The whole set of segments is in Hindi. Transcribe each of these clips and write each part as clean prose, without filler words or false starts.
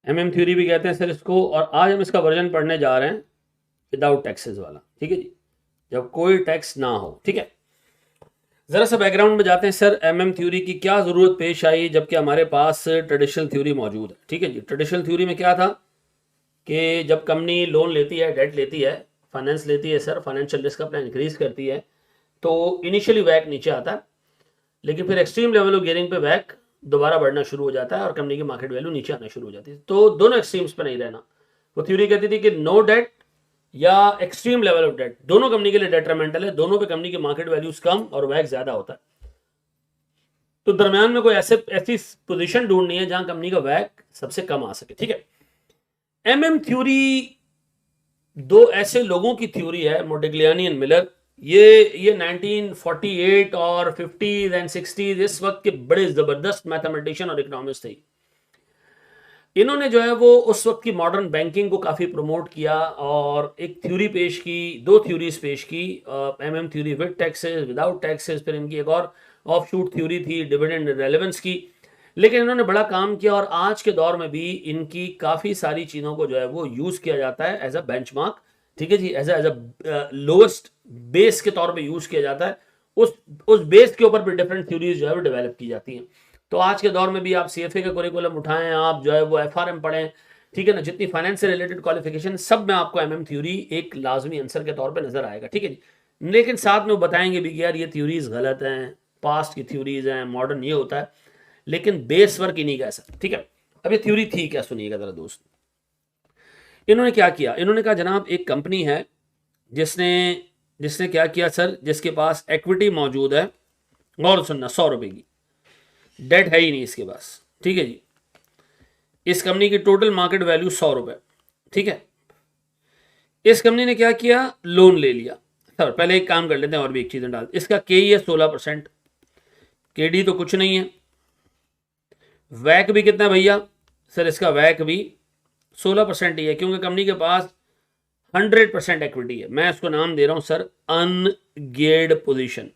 MM थ्योरी भी कहते हैं सर इसको। और आज हम इसका वर्जन पढ़ने जा रहे हैं विदाउट टैक्सेस वाला, ठीक है जी, जब कोई टैक्स ना हो। ठीक है, जरा सा बैकग्राउंड में जाते हैं सर। MM थ्योरी की क्या ज़रूरत पेश आई जबकि हमारे पास ट्रेडिशनल थ्योरी मौजूद है। ठीक है जी, ट्रेडिशनल थ्योरी में क्या था कि जब कंपनी लोन लेती है, डेट लेती है, फाइनेंस लेती है सर, फाइनेंशियल रिस्क अपना इंक्रीज करती है, तो इनिशियली वैक नीचे आता है, लेकिन फिर एक्सट्रीम लेवल ऑफ गियरिंग पे वैक दोबारा बढ़ना शुरू हो जाता है और कंपनी की मार्केट वैल्यू नीचे आना शुरू हो जाती है। तो दोनों एक्सट्रीम्स पे नहीं रहना। वो थ्योरी कहती थी कि नो डेट या एक्सट्रीम लेवल ऑफ डेट दोनों कंपनी के लिए डेट्रामेंटल है, दोनों पे कंपनी की मार्केट वैल्यूज कम और वैक ज्यादा होता है। तो दरमियान में कोई ऐसी पोजीशन ढूंढनी है जहां कंपनी का वैक सबसे कम आ सके। ठीक है, MM थ्योरी दो ऐसे लोगों की थ्योरी है, मोडिग्लियानी एंड मिलर। ये 1948 और 50s एंड 60s इस वक्त के बड़े जबरदस्त मैथमेटिशियन और इकोनॉमिस्ट थे। इन्होंने जो है वो उस वक्त की मॉडर्न बैंकिंग को काफी प्रमोट किया और एक थ्योरी पेश की, दो थ्योरीज पेश की, MM theory with taxes, without taxes, फिर इनकी एक और ऑफशूट थ्योरी थी डिविडेंड रेलेवेंस की। लेकिन इन्होंने बड़ा काम किया और आज के दौर में भी इनकी काफ़ी सारी चीज़ों को जो है वो यूज़ किया जाता है एज अ बेंचमार्क। ठीक है जी, एज अ लोएस्ट बेस के तौर पे यूज़ किया जाता है। उस बेस के ऊपर भी डिफरेंट थ्योरीज जो है वो डेवलप की जाती हैं। तो आज के दौर में भी आप CFA का करिकुलम उठाएं, आप जो है वो FRM पढ़ें, ठीक है ना, जितनी फाइनेंस से रिलेटेड क्वालिफिकेशन सब में आपको MM थ्योरी एक लाजमी आंसर के तौर पे नजर आएगा। ठीक है जी, लेकिन साथ में वो बताएंगे भी कि यार ये थ्योरीज गलत हैं, पास्ट की थ्योरीज हैं, मॉडर्न ये होता है, लेकिन बेस वर्क इन्हीं का ऐसा। ठीक है, अब ये थ्योरी थी क्या, सुनिएगा जरा दोस्त। इन्होंने क्या किया, इन्होंने कहा जनाब एक कंपनी है जिसने जिसने क्या किया सर, जिसके पास इक्विटी मौजूद है, और सुनना, 100 रुपए की, डेट है ही नहीं इसके पास। ठीक है जी, इस कंपनी की टोटल मार्केट वैल्यू 100 रुपए। ठीक है, इस कंपनी ने क्या किया, लोन ले लिया। सर पहले एक काम कर लेते हैं और भी एक चीजें डाल, इसका के है 16%, KD तो कुछ नहीं है, वैक भी कितना भैया, सर इसका वैक भी 16% ही है, क्योंकि कंपनी के पास 100% इक्विटी है। मैं इसको नाम दे रहा हूं सर अनगेयर्ड पोजीशन।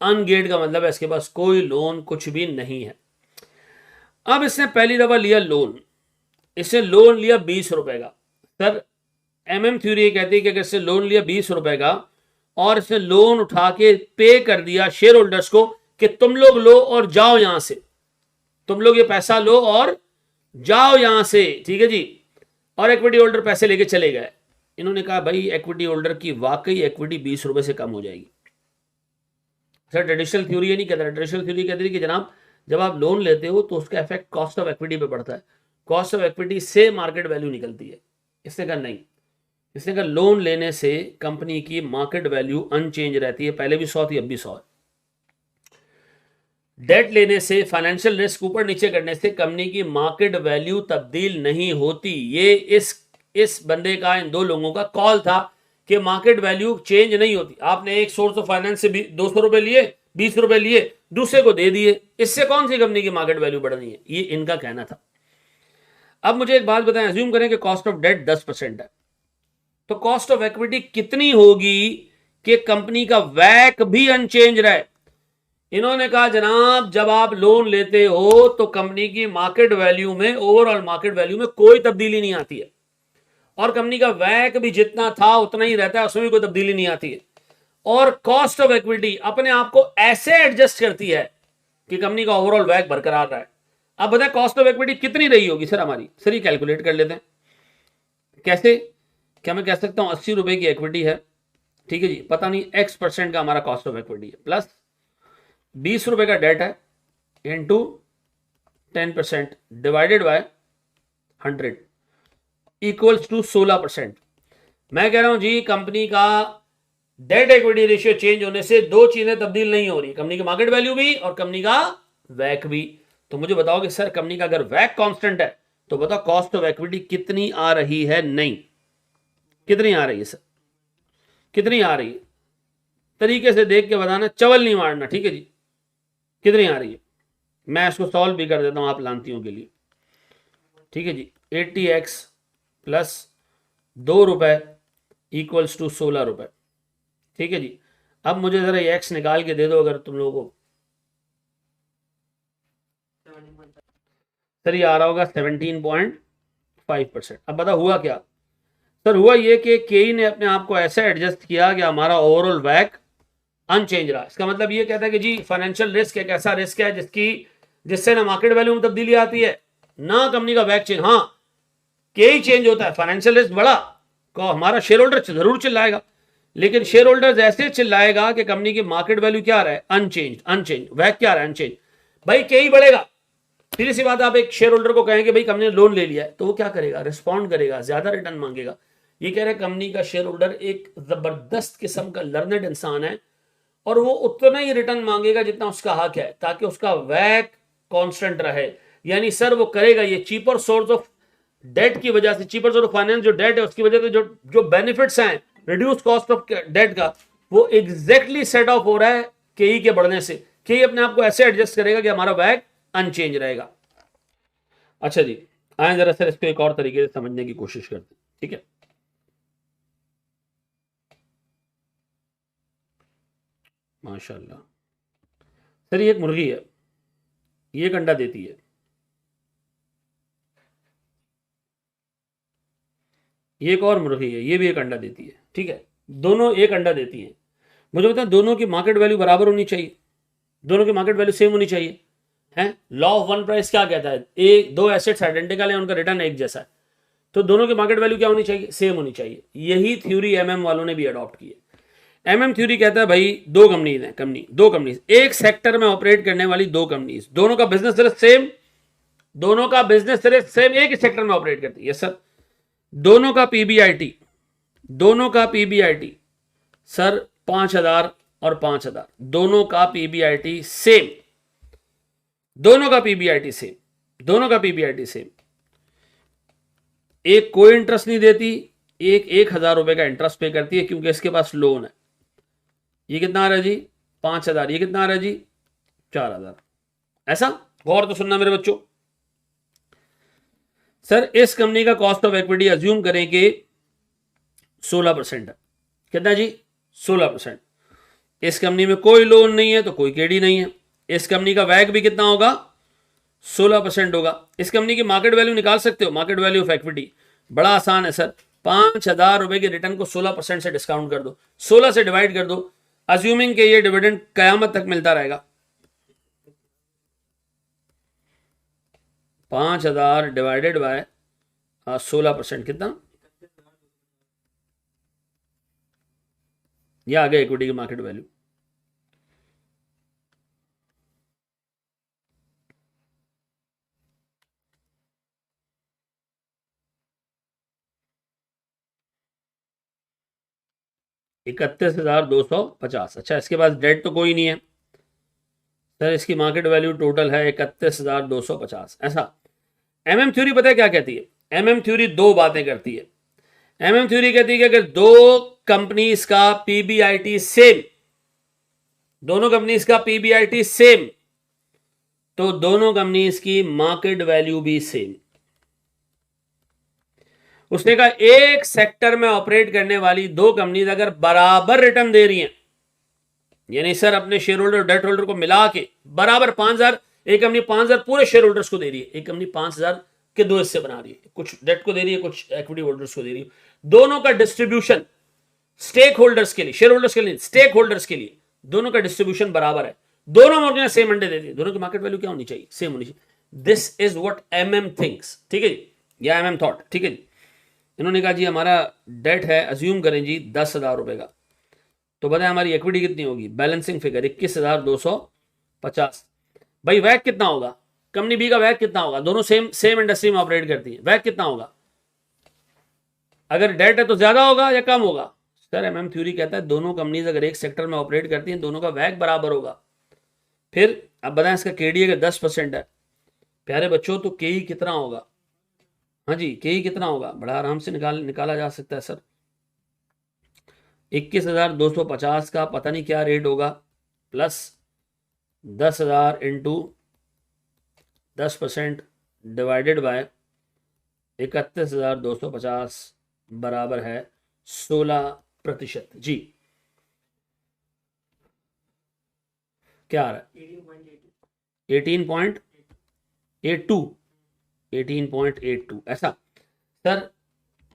अनगेयर्ड का मतलब है इसके पास कोई लोन कुछ भी नहीं है। अब इसने पहली दफा लिया लोन, इसने लोन लिया 20 रुपए का। सर MM थ्योरी ये कहती है कि अगर इसने लोन लिया 20 रुपए का और इसने लोन उठा के पे कर दिया शेयर होल्डर्स को कि तुम लोग लो और जाओ यहां से, तुम लोग ये पैसा लो और जाओ यहां से, ठीक है जी, और इक्विटी होल्डर पैसे लेके चले गए। इन्होंने कहा भाई इक्विटी होल्डर की वाकई इक्विटी 20 रुपए से कम हो जाएगी। सर ट्रेडिशनल थ्योरी ये नहीं कहता, ट्रेडिशनल थ्योरी कहती है कि जनाब जब आप लोन लेते हो तो उसका इफेक्ट कॉस्ट ऑफ इक्विटी पे पड़ता है, कॉस्ट ऑफ इक्विटी से मार्केट वैल्यू निकलती है। इसने कहा नहीं, इसने कहा लोन लेने से कंपनी की मार्केट वैल्यू अनचेंज रहती है, पहले भी 100 थी अब भी 100 है। डेट लेने से, फाइनेंशियल रिस्क ऊपर नीचे करने से कंपनी की मार्केट वैल्यू तब्दील नहीं होती। ये इस बंदे का, इन दो लोगों का कॉल था कि मार्केट वैल्यू चेंज नहीं होती। आपने एक सोर्स ऑफ फाइनेंस से 200 रुपए लिए, 20 रुपए लिए, दूसरे को दे दिए, इससे कौन सी कंपनी की मार्केट वैल्यू बढ़ रही है, ये इनका कहना था। अब मुझे एक बात बताएं, अज्यूम करें कि कॉस्ट ऑफ डेट 10% है, तो कॉस्ट ऑफ इक्विटी कितनी होगी कि कंपनी का वैक भी अनचेंज रहे। इन्होंने कहा जनाब जब आप लोन लेते हो तो कंपनी की मार्केट वैल्यू में, ओवरऑल मार्केट वैल्यू में कोई तब्दीली नहीं आती है, और कंपनी का वैक भी जितना था उतना ही रहता है, उसमें भी कोई तब्दीली नहीं आती है। और कॉस्ट ऑफ इक्विटी अपने आप को ऐसे एडजस्ट करती है कि कंपनी का ओवरऑल वैक बरकरार रहा है। अब बताए कॉस्ट ऑफ इक्विटी कितनी रही होगी सर हमारी, सर ये कैलकुलेट कर लेते हैं। कैसे, क्या मैं कह सकता हूं 80 रुपए की इक्विटी है, ठीक है जी, पता नहीं X% का हमारा कॉस्ट ऑफ इक्विटी है, प्लस 20 रुपए का डेट है, into 10% divided by 100 equals to 16%। मैं कह रहा हूं जी कंपनी का डेट इक्विटी रेशियो चेंज होने से दो चीजें तब्दील नहीं हो रही, कंपनी की मार्केट वैल्यू भी और कंपनी का वैक भी। तो मुझे बताओ कि सर कंपनी का अगर वैक कांस्टेंट है तो बताओ कॉस्ट ऑफ इक्विटी कितनी आ रही है, नहीं कितनी आ रही है सर, कितनी आ रही है, तरीके से देख के बताना, चवल नहीं मारना, ठीक है जी, कितनी आ रही है। मैं इसको सॉल्व भी कर देता हूं आप लांतियों के लिए, ठीक है जी। 80x प्लस 2 रुपए इक्वल्स टू 16 रुपए, ठीक है जी। अब मुझे जरा एक्स निकाल के दे दो अगर तुम लोगों को, सर ये आ रहा होगा 17.5 5%। अब बता हुआ क्या सर? हुआ ये कि केई ने अपने आप को ऐसे एडजस्ट किया कि हमारा ओवरऑल वैक अनचेंज रहा। इसका मतलब ये कहता है कि जी फाइनेंशियल रिस्क एक ऐसा रिस्क है जिससे ना मार्केट वैल्यू में तब्दीली आती है ना कंपनी का वैक चेंज। हाँ केई चेंज होता है, फाइनेंशियल रिस्क बड़ा को हमारा शेयर होल्डर जरूर चिल्लाएगा, लेकिन शेयर होल्डर ऐसे चिल्लाएगा कि कंपनी की मार्केट वैल्यू क्या रहा है? अनचेंज। वैक क्या रहा है? अनचेंज। भाई केई बढ़ेगा। सीधी सी बात, आप एक शेयर होल्डर को कहेंगे भाई कंपनी ने लोन ले लिया है, तो वो क्या करेगा? रिस्पॉन्ड करेगा, ज्यादा रिटर्न मांगेगा। ये कह रहे हैं कंपनी का शेयर होल्डर एक जबरदस्त किस्म का लर्नेड इंसान है और वो उतना ही रिटर्न मांगेगा जितना उसका हक है, ताकि उसका वैक कांस्टेंट रहे। यानी सर वो करेगा ये चीपर सोर्स ऑफ डेट की वजह से, चीपर सोर्स ऑफ फाइनेंस जो डेट है उसकी वजह से जो बेनिफिट्स हैं रिड्यूस कॉस्ट ऑफ डेट का, वो एग्जैक्टली सेट ऑफ हो रहा है केई के बढ़ने से। केई अपने आप को ऐसे एडजस्ट करेगा कि हमारा वैक अनचेंज रहेगा। अच्छा जी, आए जरा सर इसको एक और तरीके से समझने की कोशिश करते हैं, ठीक है? माशाल्लाह। सर ये एक मुर्गी है, ये एक अंडा देती है, ये एक और मुर्गी है, ये भी एक अंडा देती है, ठीक है? दोनों एक अंडा देती है। मुझे बताया दोनों की मार्केट वैल्यू बराबर होनी चाहिए, दोनों की मार्केट वैल्यू सेम होनी चाहिए, है? लॉ ऑफ वन प्राइस क्या कहता है? एक दो एसेट्स आइडेंटिकल है, उनका रिटर्न एक जैसा है, तो दोनों की मार्केट वैल्यू क्या होनी चाहिए? सेम होनी चाहिए। यही थ्योरी एमएम वालों ने भी अडॉप्ट की है। एमएम थ्योरी कहता है भाई दो कंपनीज हैं, दो कंपनीज एक सेक्टर में ऑपरेट करने वाली दो कंपनीज, दोनों का बिजनेस सिर्फ सेम, दोनों का बिजनेस सिर्फ सेम, एक ही सेक्टर में ऑपरेट करती है सर। दोनों का पीबीआईटी, दोनों का पीबीआईटी सर 5,000 और 5,000, दोनों का पीबीआईटी सेम, दोनों का पीबीआईटी सेम, दोनों का पीबीआईटी सेम। एक कोई इंटरेस्ट नहीं देती, एक 1,000 रुपए का इंटरेस्ट पे करती है क्योंकि इसके पास लोन है। ये कितना आ रहा है जी? 5,000। ये कितना आ रहा है जी? 4,000। ऐसा गौर तो सुनना मेरे बच्चों। सर इस कंपनी का कॉस्ट ऑफ इक्विटी अज्यूम करें कि 16% है। कितना जी? 16%। इस कंपनी में कोई लोन नहीं है तो कोई केडी नहीं है। इस कंपनी का वैग भी कितना होगा? 16% होगा। इस कंपनी की मार्केट वैल्यू निकाल सकते हो, मार्केट वैल्यू ऑफ इक्विटी बड़ा आसान है सर। 5,000 रुपए के रिटर्न को 16% से डिस्काउंट कर दो, 16 से डिवाइड कर दो, अज्यूमिंग के ये डिविडेंड कयामत तक मिलता रहेगा। 5,000 डिवाइडेड बाय 16% कितना? यह आ गया इक्विटी की मार्केट वैल्यू। $31,250। अच्छा इसके पास डेट तो कोई नहीं है सर, इसकी मार्केट वैल्यू टोटल है 31,250। ऐसा एमएम थ्योरी पता है क्या कहती है? एमएम थ्योरी दो बातें करती है। एमएम थ्योरी कहती है कि अगर दो कंपनीज का पीबीआईटी सेम, दोनों कंपनीज का पीबीआईटी सेम, तो दोनों कंपनीज की मार्केट वैल्यू भी सेम। उसने कहा एक सेक्टर में ऑपरेट करने वाली दो कंपनीज अगर बराबर रिटर्न दे रही हैं, यानी सर अपने शेयर होल्डर और डेट होल्डर को मिला के बराबर 5,000, एक कंपनी 5,000 पूरे शेयर होल्डर्स को दे रही है, एक कंपनी 5,000 के दो हिस्से बना रही है, कुछ डेट को दे रही है, कुछ इक्विटी होल्डर्स को दे रही है। दोनों का डिस्ट्रीब्यूशन स्टेक होल्डर्स के लिए, शेयर होल्डर्स के लिए, स्टेक होल्डर्स के लिए दोनों का डिस्ट्रीब्यूशन बराबर है, दोनों मुर्गियां सेम अंडे देती है, दोनों की मार्केट वैल्यू क्या होनी चाहिए? सेम होनी चाहिए। This is what MM thinks, ठीक है जी, या एमएम थॉट, ठीक है जी। इन्होंने कहा जी हमारा डेट है, अज्यूम करें जी 10,000 रुपए का, तो बताएं हमारी इक्विटी कितनी होगी? Balancing figure 21,250। भाई वैक कितना होगा? कंपनी बी का वैक कितना होगा? दोनों सेम सेम इंडस्ट्री में ऑपरेट करती है, वैक कितना होगा? अगर डेट है तो ज्यादा होगा या कम होगा? सर एमएम थ्योरी कहता है दोनों कंपनीज अगर एक सेक्टर में ऑपरेट करती हैं दोनों का वैक बराबर होगा। फिर अब बताएं इसका केडी अगर 10% है प्यारे बच्चों, तो केई कितना होगा? हाँ जी, केई कितना होगा? बड़ा आराम से निकाला जा सकता है सर। 21,250 का पता नहीं क्या रेट होगा, प्लस 10,000 इंटू 10% डिवाइडेड बाय 31,250 बराबर है 16%। जी क्या आ रहा है? 18.82, 18.82। ऐसा सर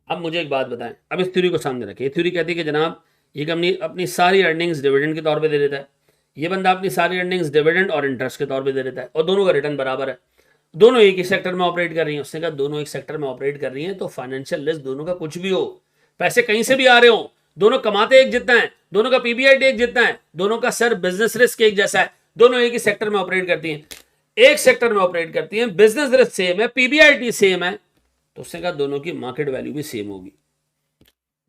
अब मुझे एक बात बताएं, अब इस थ्योरी को सामने रखें। ये थ्योरी कहती है कि जनाब ये कंपनी अपनी सारी अर्निंग्स डिविडेंड के तौर पे दे देता है, ये बंदा अपनी सारी अर्निंग्स डिविडेंड और इंटरेस्ट के तौर पे दे देता है, और दोनों का रिटर्न बराबर है, दोनों एक ही सेक्टर में ऑपरेट कर रही हैं। उसने कहा दोनों एक सेक्टर में ऑपरेट कर रही हैं तो फाइनेंशियल रिस्क दोनों का कुछ भी हो, पैसे कहीं से भी आ रहे हो, दोनों कमाते एक जितना है, दोनों का पीबीआईटी एक जितना है, दोनों का सर बिजनेस रिस्क एक जैसा है, दोनों एक ही सेक्टर में ऑपरेट करती हैं, एक सेक्टर में ऑपरेट करती हैं, बिजनेस रिस्क सेम है, पीबीआईटी सेम है, तो उसने कहा दोनों की मार्केट वैल्यू भी सेम होगी,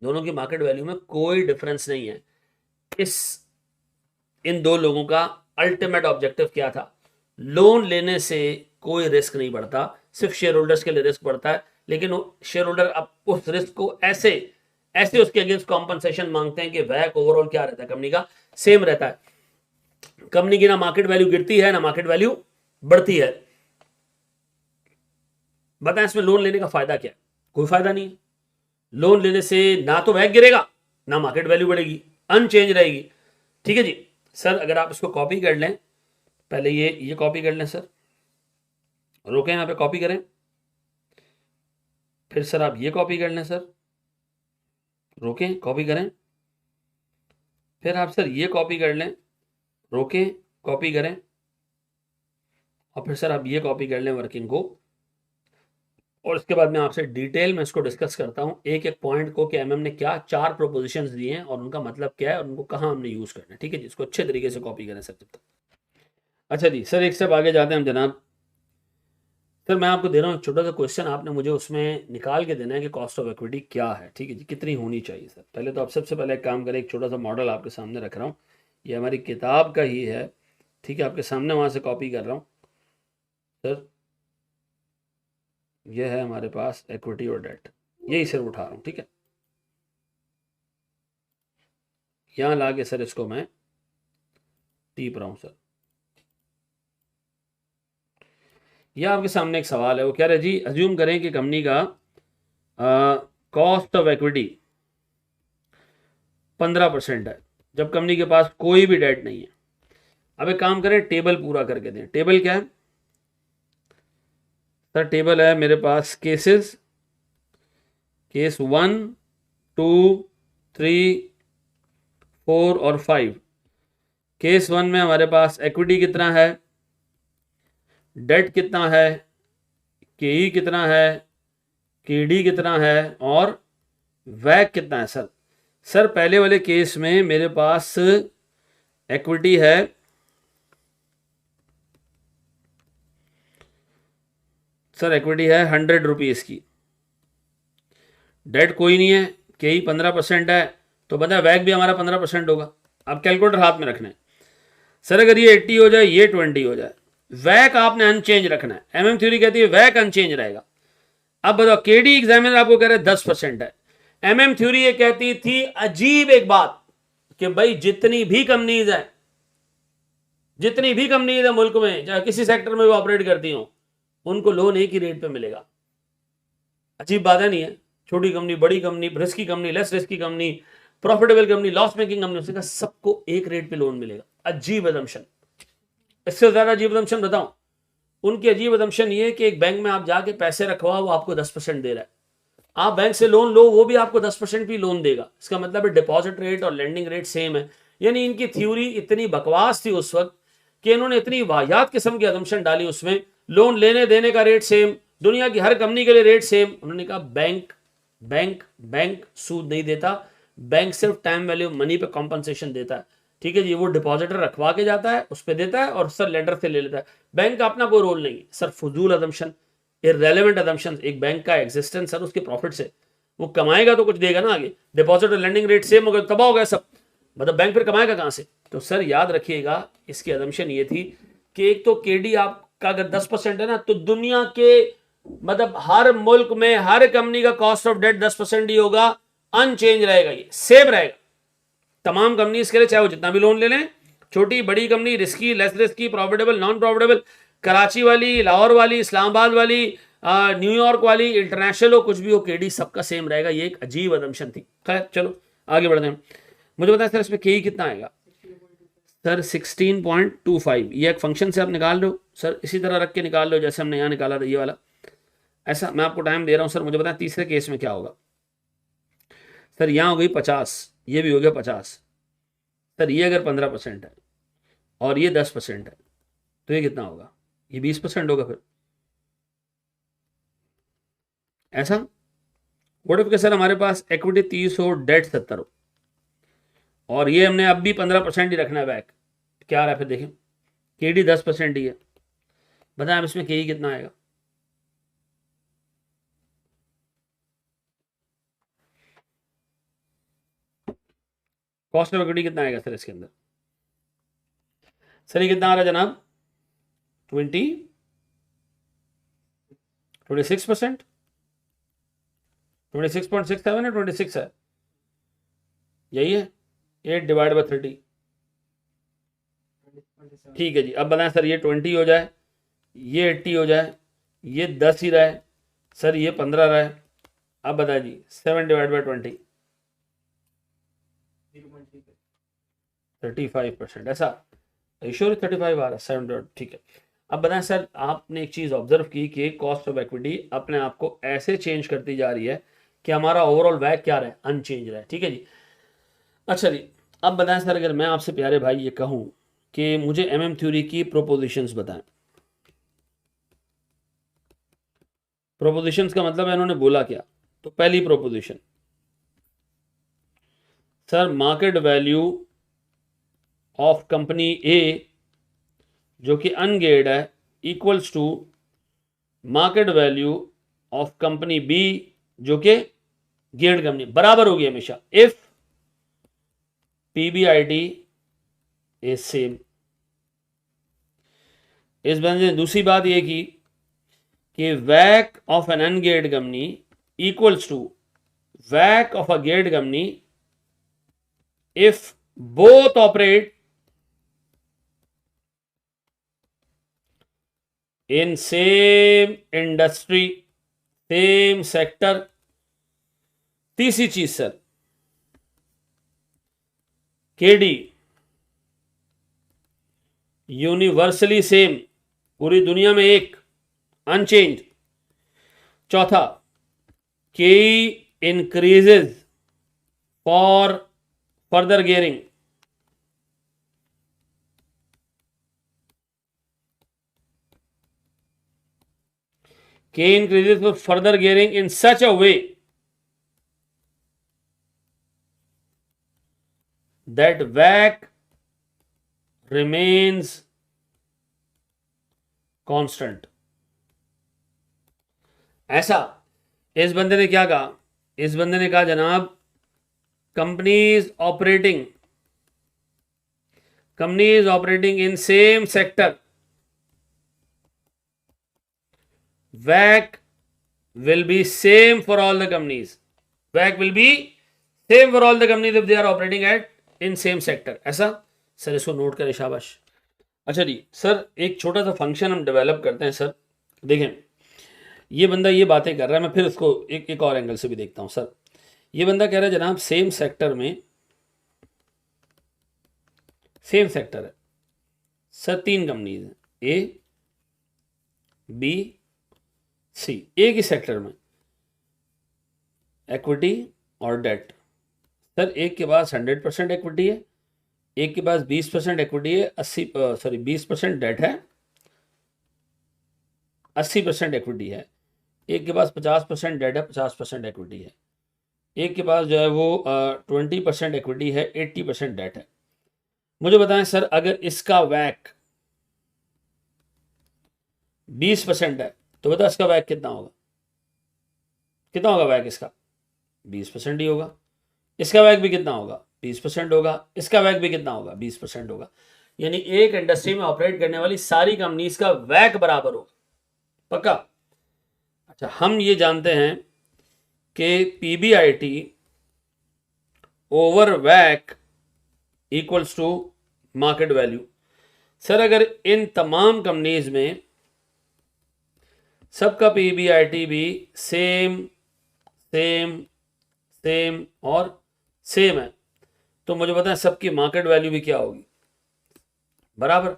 दोनों की मार्केट वैल्यू में कोई डिफरेंस नहीं है। इन दो लोगों का अल्टीमेट ऑब्जेक्टिव क्या था? लोन लेने से कोई रिस्क नहीं बढ़ता, सिर्फ शेयर होल्डर्स के लिए रिस्क बढ़ता है, लेकिन शेयर होल्डर अब उस रिस्क को ऐसे ऐसे उसके अगेंस्ट कॉम्पनसेशन मांगते हैं कि वैक ओवरऑल क्या रहता है, कंपनी का सेम रहता है, कंपनी की ना मार्केट वैल्यू गिरती है ना मार्केट वैल्यू बढ़ती है। बताएं इसमें लोन लेने का फायदा क्या है? कोई फायदा नहीं है। लोन लेने से ना तो वैक गिरेगा ना मार्केट वैल्यू बढ़ेगी, अनचेंज रहेगी। ठीक है जी सर, अगर आप इसको कॉपी कर लें, पहले ये कॉपी कर लें सर, रोकें यहां पे, कॉपी करें, फिर सर आप ये कॉपी कर लें सर, रोकें, कॉपी करें, फिर आप सर ये कॉपी कर लें, रोकें, कॉपी करें, और फिर सर आप ये कॉपी कर लें वर्किंग को, और इसके बाद मैं आपसे डिटेल में इसको डिस्कस करता हूं एक एक पॉइंट को कि एमएम ने क्या 4 प्रोपोजिशंस दिए हैं और उनका मतलब क्या है और उनको कहां हमने यूज करना है। ठीक है जी, इसको अच्छे तरीके से कॉपी करें सर। अच्छा जी सर, एक स्टेप आगे जाते हैं हम जनाब। सर मैं आपको दे रहा हूँ एक छोटा सा क्वेश्चन, आपने मुझे उसमें निकाल के देना है कि कॉस्ट ऑफ इक्विटी क्या है। ठीक है जी, कितनी होनी चाहिए सर। पहले तो आप सबसे पहले एक काम करें, एक छोटा सा मॉडल आपके सामने रख रहा हूँ, ये हमारी किताब का ही है, ठीक है, आपके सामने वहाँ से कॉपी कर रहा हूँ सर। ये है हमारे पास इक्विटी और डेट, यही सर उठा रहा हूँ, ठीक है। यहाँ ला के सर इसको मैं टीप रहा हूँ सर। यह आपके सामने एक सवाल है, वो कह रहे जी अज्यूम करें कि कंपनी का कॉस्ट ऑफ इक्विटी 15% है जब कंपनी के पास कोई भी डेट नहीं है। अब एक काम करें, टेबल पूरा करके दें। टेबल क्या है सर? टेबल है मेरे पास केसेस, केस 1, 2, 3, 4 और 5। केस 1 में हमारे पास इक्विटी कितना है, डेट कितना है, केई कितना है, केडी कितना है और वैक कितना है सर। सर पहले वाले केस में मेरे पास इक्विटी है सर, इक्विटी है 100 रुपीज़ की, डेट कोई नहीं है, केई 15% है, तो बता वैक भी हमारा 15% होगा। अब कैलकुलेटर हाथ में रखना है सर, अगर ये 80 हो जाए ये 20 हो जाए, वैक आपने अनचेंज रखना है। एमएम थ्योरी कहती है वैक अनचेंज रहेगा। अब बताओ, केडी एग्जामिनर आपको कह रहे हैं 10% है, एमएम थ्योरी ये कहती थी अजीब एक बात कि भाई जितनी भी कंपनीज है मुल्क में, चाहे किसी सेक्टर में भी ऑपरेट करती हो, उनको लोन एक ही रेट पे मिलेगा। अजीब बात है नहीं है? छोटी कंपनी, बड़ी company, risky company, less risky company, profitable company, loss making company, उसका सबको एक रेट पे लोन मिलेगा। अजीब अजम्पशन, इससे ज्यादा अजीब अजम्पशन बताऊं? उनकी अजीब अजम्पशन ये है कि एक बैंक में आप जाके पैसे रखवाओ, वो आपको 10% दे रहा है, आप बैंक से लोन लो वो भी आपको 10% भी लोन देगा। इसका मतलब है डिपॉजिट रेट और लेंडिंग रेट सेम है। यानी इनकी थ्योरी इतनी बकवास थी उस वक्त कि इन्होंने इतनी वाहियात किस्म की अजम्पशन डाली उसमें, लोन लेने देने का रेट सेम, दुनिया की हर कंपनी के लिए रेट सेम। उन्होंने कहा बैंक सूद नहीं देता, बैंक सिर्फ टाइम वैल्यू मनी पे कॉम्पनसेशन देता है। ठीक है जी, वो डिपॉजिटर रखवा के जाता है, उस पर देता है और सर लेंडर से ले लेता है, बैंक का अपना कोई रोल नहीं है सर। फजूल अजम्पशन, इररेलेवेंट अजम्पशन। एक बैंक का एग्जिस्टेंस सर उसके प्रॉफिट से, वो कमाएगा तो कुछ देगा ना आगे। डिपॉजिट और लेंडिंग रेट सेम हो गया, तबाह हो गया सब, मतलब बैंक फिर कमाएगा कहां से? तो सर याद रखिएगा, इसकी अजम्पशन ये थी कि एक तो केडी आपका अगर 10% है ना, तो दुनिया के मतलब हर मुल्क में हर कंपनी का कॉस्ट ऑफ डेट 10% ही होगा, अनचेंज रहेगा, ये सेम रहेगा तमाम कंपनीज के लिए, चाहे वो जितना भी लोन ले लें, छोटी बड़ी company, risky, less risky, profitable, non profitable, Karachi वाली, लाहौर वाली, इस्लामाबाद वाली, न्यूयॉर्क वाली, इंटरनेशनल हो, कुछ भी हो, केडी सबका सेम रहेगा। ये एक अजीब अजम्पशन थी। खैर चलो आगे बढ़ते हैं। मुझे बताएं सर इसमें केई कितना आएगा? सर 16.25। ये एक फंक्शन से आप निकाल लो सर, इसी तरह रख के निकाल लो जैसे हमने यहाँ निकाला था ये वाला। ऐसा मैं आपको टाइम दे रहा हूं सर, मुझे बताएं तीसरे केस में क्या होगा। सर यहाँ हो गई 50, ये भी हो गया 50। सर ये अगर 15% है और ये 10% है तो ये कितना होगा? ये 20% होगा फिर। ऐसा व्हाट इफ के सर हमारे पास इक्विटी 30 हो, डेट 70 हो, और ये हमने अब भी 15% ही रखना है बैक, क्या आ रहा है फिर देखें। केडी 10% ही है, बताएं अब इसमें केई कितना आएगा? कॉस्ट ऑफ इक्विटी कितना आएगा सर इसके अंदर? सर ये कितना आ रहा है जनाब? 26%, 26.67 है, 26 है, यही है। 8/30, ठीक है जी। अब बताएं सर ये 20 हो जाए, ये 80 हो जाए, ये 10 ही रहे, सर ये 15 रहे। अब बताएं जी 7/20, 35%। ऐसा श्योर 35 आ रहा है, 7, ठीक है। अब बताएं सर आपने एक चीज़ ऑब्जर्व की कि कॉस्ट ऑफ इक्विटी अपने आप को ऐसे चेंज करती जा रही है कि हमारा ओवरऑल वैक क्या रहे, अनचेंज रहे, ठीक है जी। अच्छा जी, अब बताएं सर अगर मैं आपसे प्यारे भाई ये कहूं कि मुझे एमएम थ्योरी की प्रोपोजिशंस बताएं। प्रोपोजिशंस का मतलब है इन्होंने बोला क्या। तो पहली proposition, sir market value of company A जो कि अनगेयर्ड है equals to market value of company B जो कि गियर्ड कंपनी, बराबर होगी हमेशा इफ पीबीआईटी इज सेम। इस बंदे ने दूसरी बात यह की कि वैक of an ungeared company equals to वैक of a geared company if both operate in same industry, same sector। तीसरी चीज सर केडी यूनिवर्सली सेम, पूरी दुनिया में एक, अनचेंज। चौथा के increases for further gearing, K increases for further gearing in such a way that WACC remains constant। ऐसा इस बंदे ने क्या कहा? इस बंदे ने कहा जनाब companies operating in same sector, WACC will be same for all the companies। WACC will be same for all the companies if they are operating at in same sector। ऐसा सर इसको नोट करें, शाबाश। अच्छा जी सर एक छोटा सा फंक्शन हम डेवलप करते हैं सर। देखें ये बंदा ये बातें कर रहा है, मैं फिर इसको एक और एंगल से भी देखता हूं सर। ये बंदा कह रहा है जनाब सेम सेक्टर में, सेम सेक्टर है सर, 3 कंपनीज हैं ए बी सी, एक ही सेक्टर में, इक्विटी और डेट। सर एक के पास 100% इक्विटी है, एक के पास 20% इक्विटी है, 20% डेट है, 80% इक्विटी है। एक के पास 50% डेट है, 50% इक्विटी है। एक के पास जो है वो 20% इक्विटी है, 80% डेट है। मुझे बताएं सर अगर इसका वैक 20% है तो बता इसका वैक कितना होगा? कितना होगा वैक इसका? 20% ही होगा। इसका वैक भी कितना होगा? 20% होगा। इसका वैक भी कितना होगा? 20% होगा। यानी एक इंडस्ट्री में ऑपरेट करने वाली सारी कंपनीज का वैक बराबर होगा, पक्का। अच्छा हम ये जानते हैं कि पीबीआईटी ओवर वैक equals to market value. Sir अगर इन तमाम कंपनीज में सबका पीबीआईटी भी सेम सेम सेम और सेम है तो मुझे बताएं सबकी मार्केट वैल्यू भी क्या होगी? बराबर।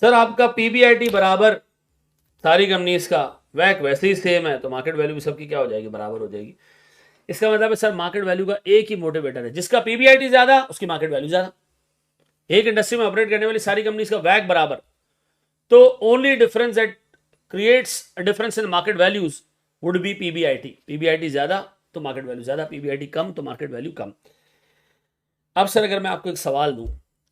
सर आपका पीबीआईटी बराबर सारी कंपनीज का वैक वैसे ही सेम है तो मार्केट वैल्यू भी सबकी क्या हो जाएगी, बराबर हो जाएगी। इसका मतलब है सर मार्केट वैल्यू का एक ही मोटिवेटर है, जिसका पीबीआईटी ज्यादा उसकी मार्केट वैल्यू ज्यादा। एक इंडस्ट्री में ऑपरेट करने वाली सारी कंपनीज का वैक बराबर, तो only difference that creates a difference in market values would be PBIT. PBIT ज्यादा तो मार्केट वैल्यू ज्यादा, पीबीआईटी कम तो मार्केट वैल्यू कम। अब सर अगर मैं आपको एक सवाल दूं,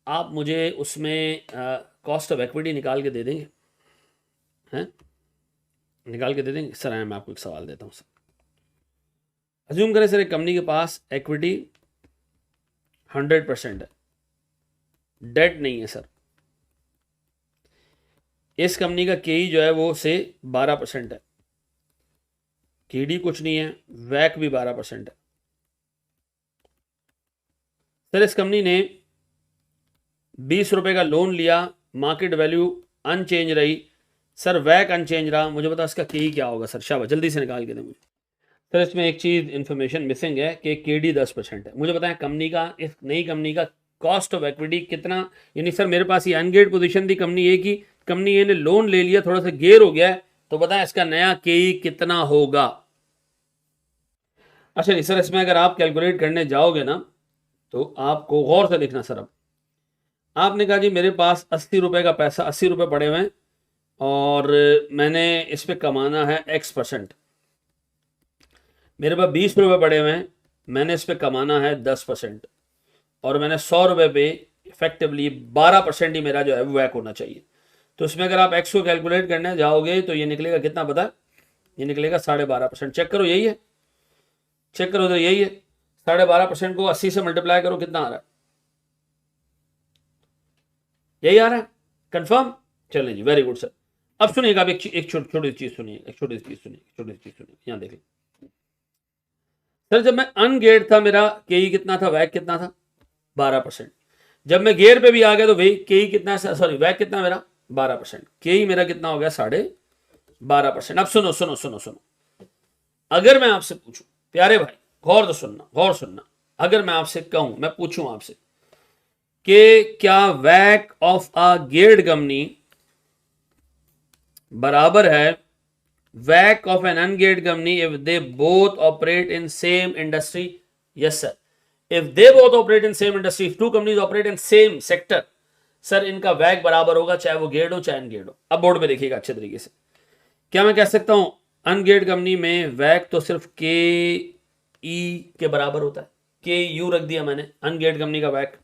आप मुझे उसमें कॉस्ट ऑफ इक्विटी निकाल के दे देंगे? हैं, निकाल के दे देंगे सर? मैं आपको एक सवाल देता हूं सर। अज्यूम करें सर एक कंपनी के पास इक्विटी 100% है, डेट नहीं है सर। इस कंपनी का केई जो है वो से 12% है, केडी कुछ नहीं है, वैक भी 12% है। सर इस कंपनी ने 20 रुपए का लोन लिया, मार्केट वैल्यू अनचेंज रही, सर वैक अनचेंज रहा, मुझे बता इसका केई क्या होगा सर? शाबाश, जल्दी से निकाल के दें मुझे। सर इसमें एक चीज़ इन्फॉर्मेशन मिसिंग है कि केडी 10% है। मुझे बताएं कंपनी का, इस नई कंपनी का कॉस्ट ऑफ इक्विटी कितना, यानी सर मेरे पास ये अनगेट पोजीशन थी कंपनी ए की, कंपनी ए ने लोन ले लिया, थोड़ा सा गेयर हो गया है, तो बताएं इसका नया केई कितना होगा? अच्छा नहीं सर, इसमें अगर आप कैलकुलेट करने जाओगे ना तो आपको गौर से देखना सर। अब आपने कहा जी मेरे पास 80 रुपए का पैसा, 80 रुपए पड़े हुए हैं और मैंने इस पे कमाना है X%। मेरे पास 20 रुपए पड़े हुए हैं, मैंने इस पे कमाना है 10%, और मैंने 100 रुपए पे इफेक्टिवली 12% ही मेरा जो है वैक होना चाहिए। तो इसमें अगर आप एक्स को कैलकुलेट करने जाओगे तो ये निकलेगा कितना पता है? ये निकलेगा 12.5%। चेक करो, यही है, चेक करो तो यही है। 12.5% को 80 से मल्टीप्लाई करो, कितना आ रहा है? यही आ रहा है, कंफर्म? चलें जी, वेरी गुड सर। अब सुनिएगा, आप एक छोटी चीज सुनिए, एक छोटी चीज सुनिए, यहां देखिए सर। जब मैं अनगेट था मेरा केई कितना था, वैक कितना था? 12%। जब मैं गेयर पे भी आ गया तो भाई केई कितना है, सॉरी वैक कितना मेरा? 12%। केई मेरा कितना हो गया? 12.5%। अब सुनो सुनो सुनो सुनो, अगर मैं आपसे पूछूं, प्यारे भाई गौर से सुनना, गौर सुनना, अगर मैं आपसे कहूं, मैं पूछूं आपसे कि क्या वैक ऑफ अ गेयर्ड कंपनी बराबर है वैक of an ungeared company if they both operate in same industry? Yes sir, if they both operate in same industry, if two companies operate in same sector, sir इनका वैक बराबर होगा, चाहे वो गेयर्ड हो चाहे अनगेयर्ड हो। अब बोर्ड पे देखिएगा अच्छे तरीके से। क्या मैं कह सकता हूं अनगेयर्ड कंपनी में वैक तो सिर्फ के ई के बराबर होता है, के यू रख दिया मैंने अनगेयर्ड कंपनी का वैक।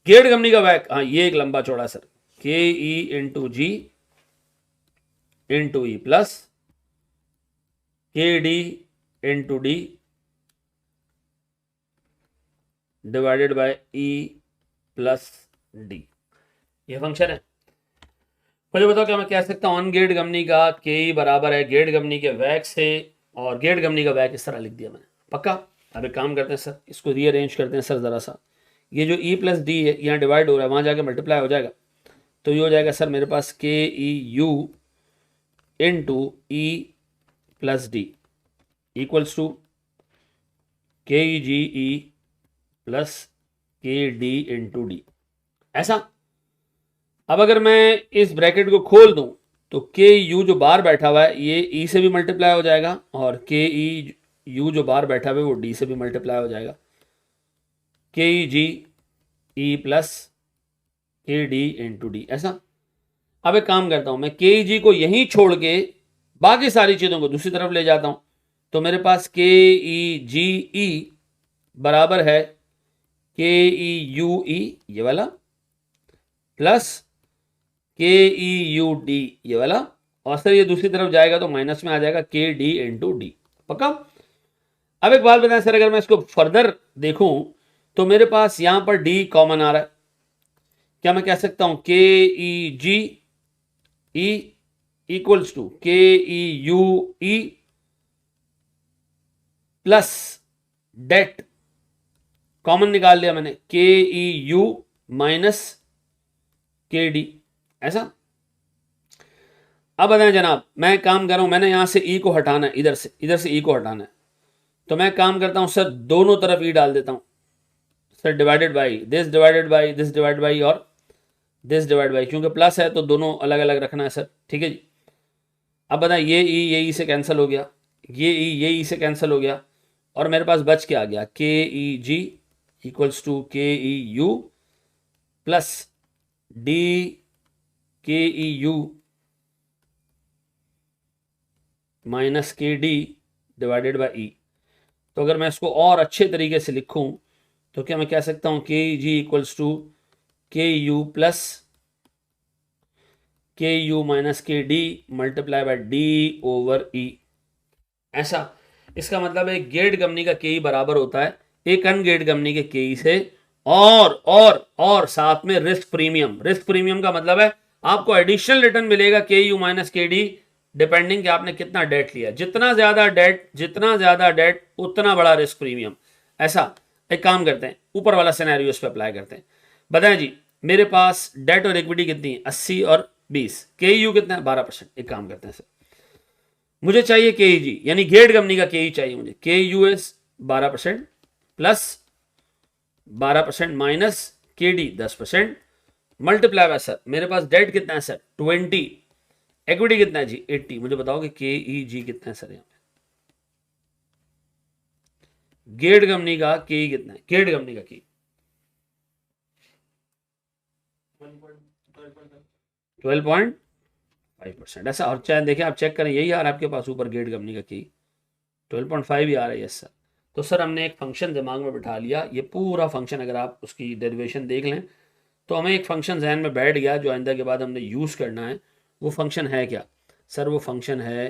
गेयर्ड कंपनी का वैक, हाँ ये एक लंबा चौड़ा सर, के E into ji into E plus K D into D divided by E plus D. ये फंक्शन है। मुझे बताओ क्या मैं कह सकता हूं अनगेयर्ड कंपनी का के बराबर है गेयर्ड कंपनी के वैक से, और गेयर्ड कंपनी का वैक इस तरह लिख दिया मैंने, पक्का? अब एक काम करते हैं सर, इसको रीअरेंज करते हैं सर ज़रा सा। ये जो ई प्लस डी है यहाँ डिवाइड हो रहा है, वहाँ जाके मल्टीप्लाई हो जाएगा, तो ये हो जाएगा सर मेरे पास K E U into E plus D equals to K E G E plus K D into D. ऐसा। अब अगर मैं इस ब्रैकेट को खोल दूं तो के यू जो बाहर बैठा हुआ है ये ई से भी मल्टीप्लाई हो जाएगा, और के ई यू जो बाहर बैठा हुआ है वो डी से भी मल्टीप्लाई हो जाएगा, के E G E plus K D into D. ऐसा। अब एक काम करता हूं मैं के ई जी को यहीं छोड़ के बाकी सारी चीज़ों को दूसरी तरफ ले जाता हूं, तो मेरे पास के ई जी ई बराबर है के ई यू ई ये वाला प्लस के ई यू डी ये वाला, और सर ये दूसरी तरफ जाएगा तो माइनस में आ जाएगा के डी इंटू डी, पक्का? अब एक बात बताएं सर, अगर मैं इसको फर्दर देखूं तो मेरे पास यहां पर डी कॉमन आ रहा है, क्या मैं कह सकता हूं K E G E equals to K E U E plus debt common निकाल लिया मैंने, K E U minus K D. ऐसा। अब बताएं जनाब, मैं काम कर रहा हूं, मैंने यहां से ई को हटाना है, इधर से ई को हटाना है, तो मैं काम करता हूं सर दोनों तरफ ई डाल देता हूं sir, divided by this divided by this divide by और दिस डिवाइड बाई, क्योंकि प्लस है तो दोनों अलग अलग रखना है सर, ठीक है जी। अब बताएं, ये ई से कैंसिल हो गया, ये ई से कैंसिल हो गया, और मेरे पास बच क्या आ गया, के E G equals to K E U plus D के E U minus K D divided by E. तो अगर मैं इसको और अच्छे तरीके से लिखूं तो क्या मैं कह सकता हूं K E G equals to K U plus K U minus K D multiply by D over E. ऐसा इसका मतलब है गेट कंपनी का के ई बराबर होता है एक अनगेट कंपनी के के ई से, और साथ में रिस्क प्रीमियम। रिस्क प्रीमियम का मतलब है आपको एडिशनल रिटर्न मिलेगा के U minus K D, depending कि आपने कितना डेट लिया। जितना ज्यादा डेट उतना बड़ा रिस्क प्रीमियम। ऐसा एक काम करते हैं, ऊपर वाला सिनेरियो इस पे अप्लाई करते हैं। बताएं जी, मेरे पास डेट और इक्विटी कितनी है, 80 और 20, के यू कितना है 12%। एक काम करते हैं सर, मुझे चाहिए के ई जी, यानी गेट कंपनी का के ई चाहिए मुझे। के U S 12% plus 12% minus K D 10% multiply by sir मेरे पास डेट कितना है सर 20, इक्विटी कितना है जी 80। मुझे बताओ कि के ई जी कितना है सर यहाँ पे, गेट कंपनी का के ई कितना है, गेट कंपनी का के 12.5%। ऐसा, और चाहे देखें आप चेक करें यही आ रहा है आपके पास ऊपर गेट कंपनी का की 12.5 ही आ रहा है। Yes sir. तो सर हमने एक फंक्शन दिमाग में बिठा लिया, ये पूरा फंक्शन अगर आप उसकी डेरिवेशन देख लें तो हमें एक फंक्शन जहन में बैठ गया जो आइंदा के बाद हमने यूज़ करना है। वो फंक्शन है क्या सर, वो फंक्शन है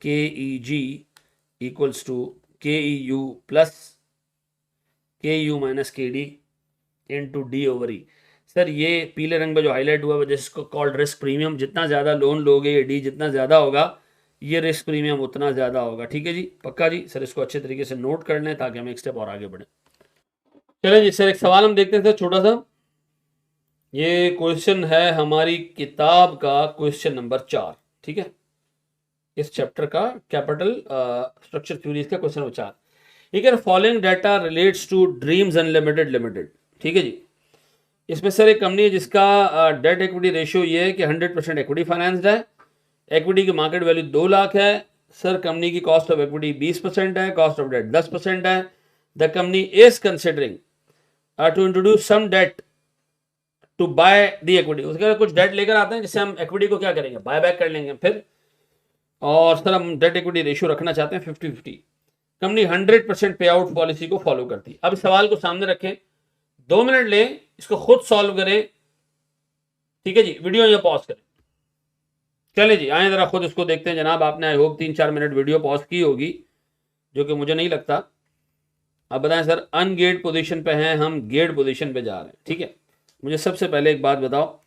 K E G equals to K E U plus K U minus K D into D over E. Sir ये पीले रंग में जो हाईलाइट हुआ है जिसको कॉल्ड रिस्क प्रीमियम, जितना ज़्यादा लोन लोगे ये डी जितना ज़्यादा होगा ये रिस्क प्रीमियम उतना ज़्यादा होगा। ठीक है जी, पक्का जी। सर इसको अच्छे तरीके से नोट कर लें ताकि हम एक स्टेप और आगे बढ़ें। चलें जी सर, एक सवाल हम देखते हैं सर छोटा सा। ये क्वेश्चन है हमारी किताब का क्वेश्चन नंबर 4, ठीक है, इस चैप्टर का कैपिटल स्ट्रक्चर थ्योरीज का क्वेश्चन नंबर 4। ठीक है, following data relates to Dreams Unlimited Limited. ठीक है जी, इसमें सर एक कंपनी है जिसका डेट इक्विटी रेशियो ये है कि 100% इक्विटी फाइनेंस्ड है, इक्विटी की मार्केट वैल्यू 2 लाख है। सर कंपनी की कॉस्ट ऑफ इक्विटी 20% है, कॉस्ट ऑफ डेट 10% है। The company is considering to introduce some debt to buy the equity. उसके कुछ डेट लेकर आते हैं जिससे हम इक्विटी को क्या करेंगे, बाय बैक कर लेंगे फिर। और सर हम डेट इक्विटी रेशियो रखना चाहते हैं 50-50। कंपनी 100% पे आउट पॉलिसी को फॉलो करती है। अब सवाल को सामने रखें, 2 मिनट लें, इसको खुद सॉल्व करें। ठीक है जी, वीडियो यहाँ पॉज करें। चले जी आए जरा खुद इसको देखते हैं जनाब। आपने I hope 3-4 minute video pause की होगी, जो कि मुझे नहीं लगता। अब बताएं सर, अनगेट पोजीशन पे हैं हम, गेट पोजीशन पे जा रहे हैं। ठीक है, मुझे सबसे पहले एक बात बताओ,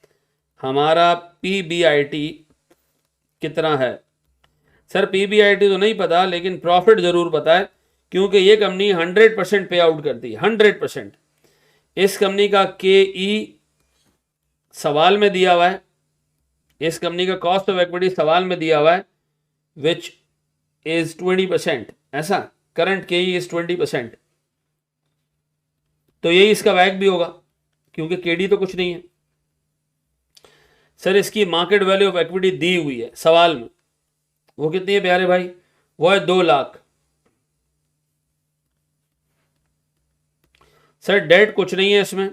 हमारा पीबीआईटी कितना है। सर पीबीआईटी तो नहीं पता, लेकिन प्रॉफिट जरूर पता है, क्योंकि ये कंपनी 100% पे आउट करती है, 100%। इस कंपनी का के ई सवाल में दिया हुआ है, इस कंपनी का कॉस्ट ऑफ इक्विटी सवाल में दिया हुआ है, विच इज 20%। ऐसा करंट के ई इज 20%, तो यही इसका वैक भी होगा क्योंकि केडी तो कुछ नहीं है। सर इसकी मार्केट वैल्यू ऑफ इक्विटी दी हुई है सवाल में, वो कितनी है प्यारे भाई, वो है 2 लाख। सर डेट कुछ नहीं है इसमें।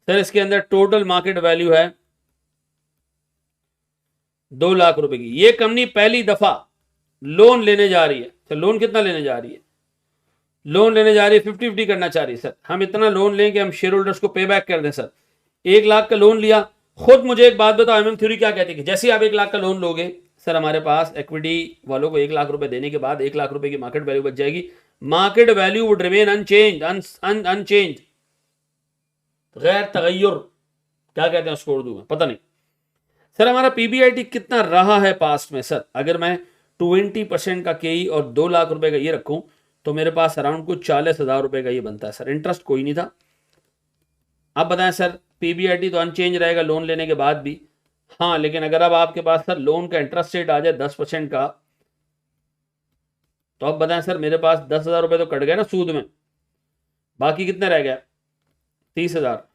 सर इसके अंदर टोटल मार्केट वैल्यू है 2 लाख रुपए की। ये कंपनी पहली दफा लोन लेने जा रही है। सर लोन कितना लेने जा रही है, लोन लेने जा रही है 50-50 करना चाह रही है। सर हम इतना लोन लें कि हम शेयर होल्डर्स को पे बैक कर दें। सर 1 लाख का लोन लिया। खुद मुझे एक बात बताओ, एमएम थ्योरी क्या कहती है कि जैसे ही आप 1 लाख का लोन लोगे सर हमारे पास इक्विटी वालों को 1 लाख रुपए देने के बाद 1 लाख रुपए की मार्केट वैल्यू बच जाएगी। Market value would remain unchanged, गैर तगय्युर, क्या कहते हैं उसको उर्दू में पता नहीं। सर हमारा पीबीआईटी कितना रहा है पास्ट में। सर अगर मैं 20% का केई और 2 लाख रुपए का ये रखूं तो मेरे पास अराउंड कुछ 40,000 रुपए का ये बनता है। सर इंटरेस्ट कोई नहीं था। अब बताएं सर, पीबीआईटी तो अनचेंज रहेगा लोन लेने के बाद भी। हाँ लेकिन अगर अब आपके पास सर लोन का इंटरेस्ट रेट आ जाए 10% का, तो अब बताएं सर मेरे पास 10,000 रुपए तो कट गए ना सूद में, बाकी कितने रह गया 30,000।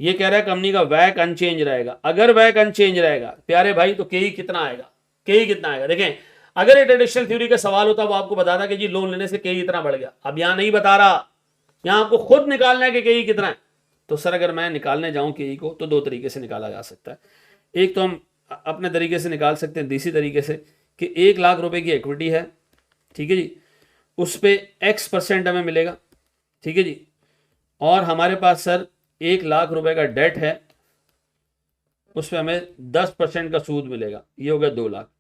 ये कह रहा है कंपनी का वैक अनचेंज रहेगा। अगर वैक अनचेंज रहेगा प्यारे भाई तो केई कितना आएगा, केई कितना आएगा। देखें अगर ये ट्रेडिशनल थ्योरी का सवाल होता वो आपको बताता कि जी लोन लेने से केई इतना बढ़ गया। अब यहां नहीं बता रहा, यहां आपको खुद निकालना है कि केई कितना है। तो सर अगर मैं निकालने जाऊं केई को तो दो तरीके से निकाला जा सकता है। एक तो हम अपने तरीके से निकाल सकते हैं देसी तरीके से कि 1 लाख रुपए की इक्विटी है, ठीक है जी, उस पर X% हमें मिलेगा, ठीक है जी, और हमारे पास सर 1 लाख रुपए का डेट है, उस पर हमें 10% का सूद मिलेगा, ये हो गया 2 लाख।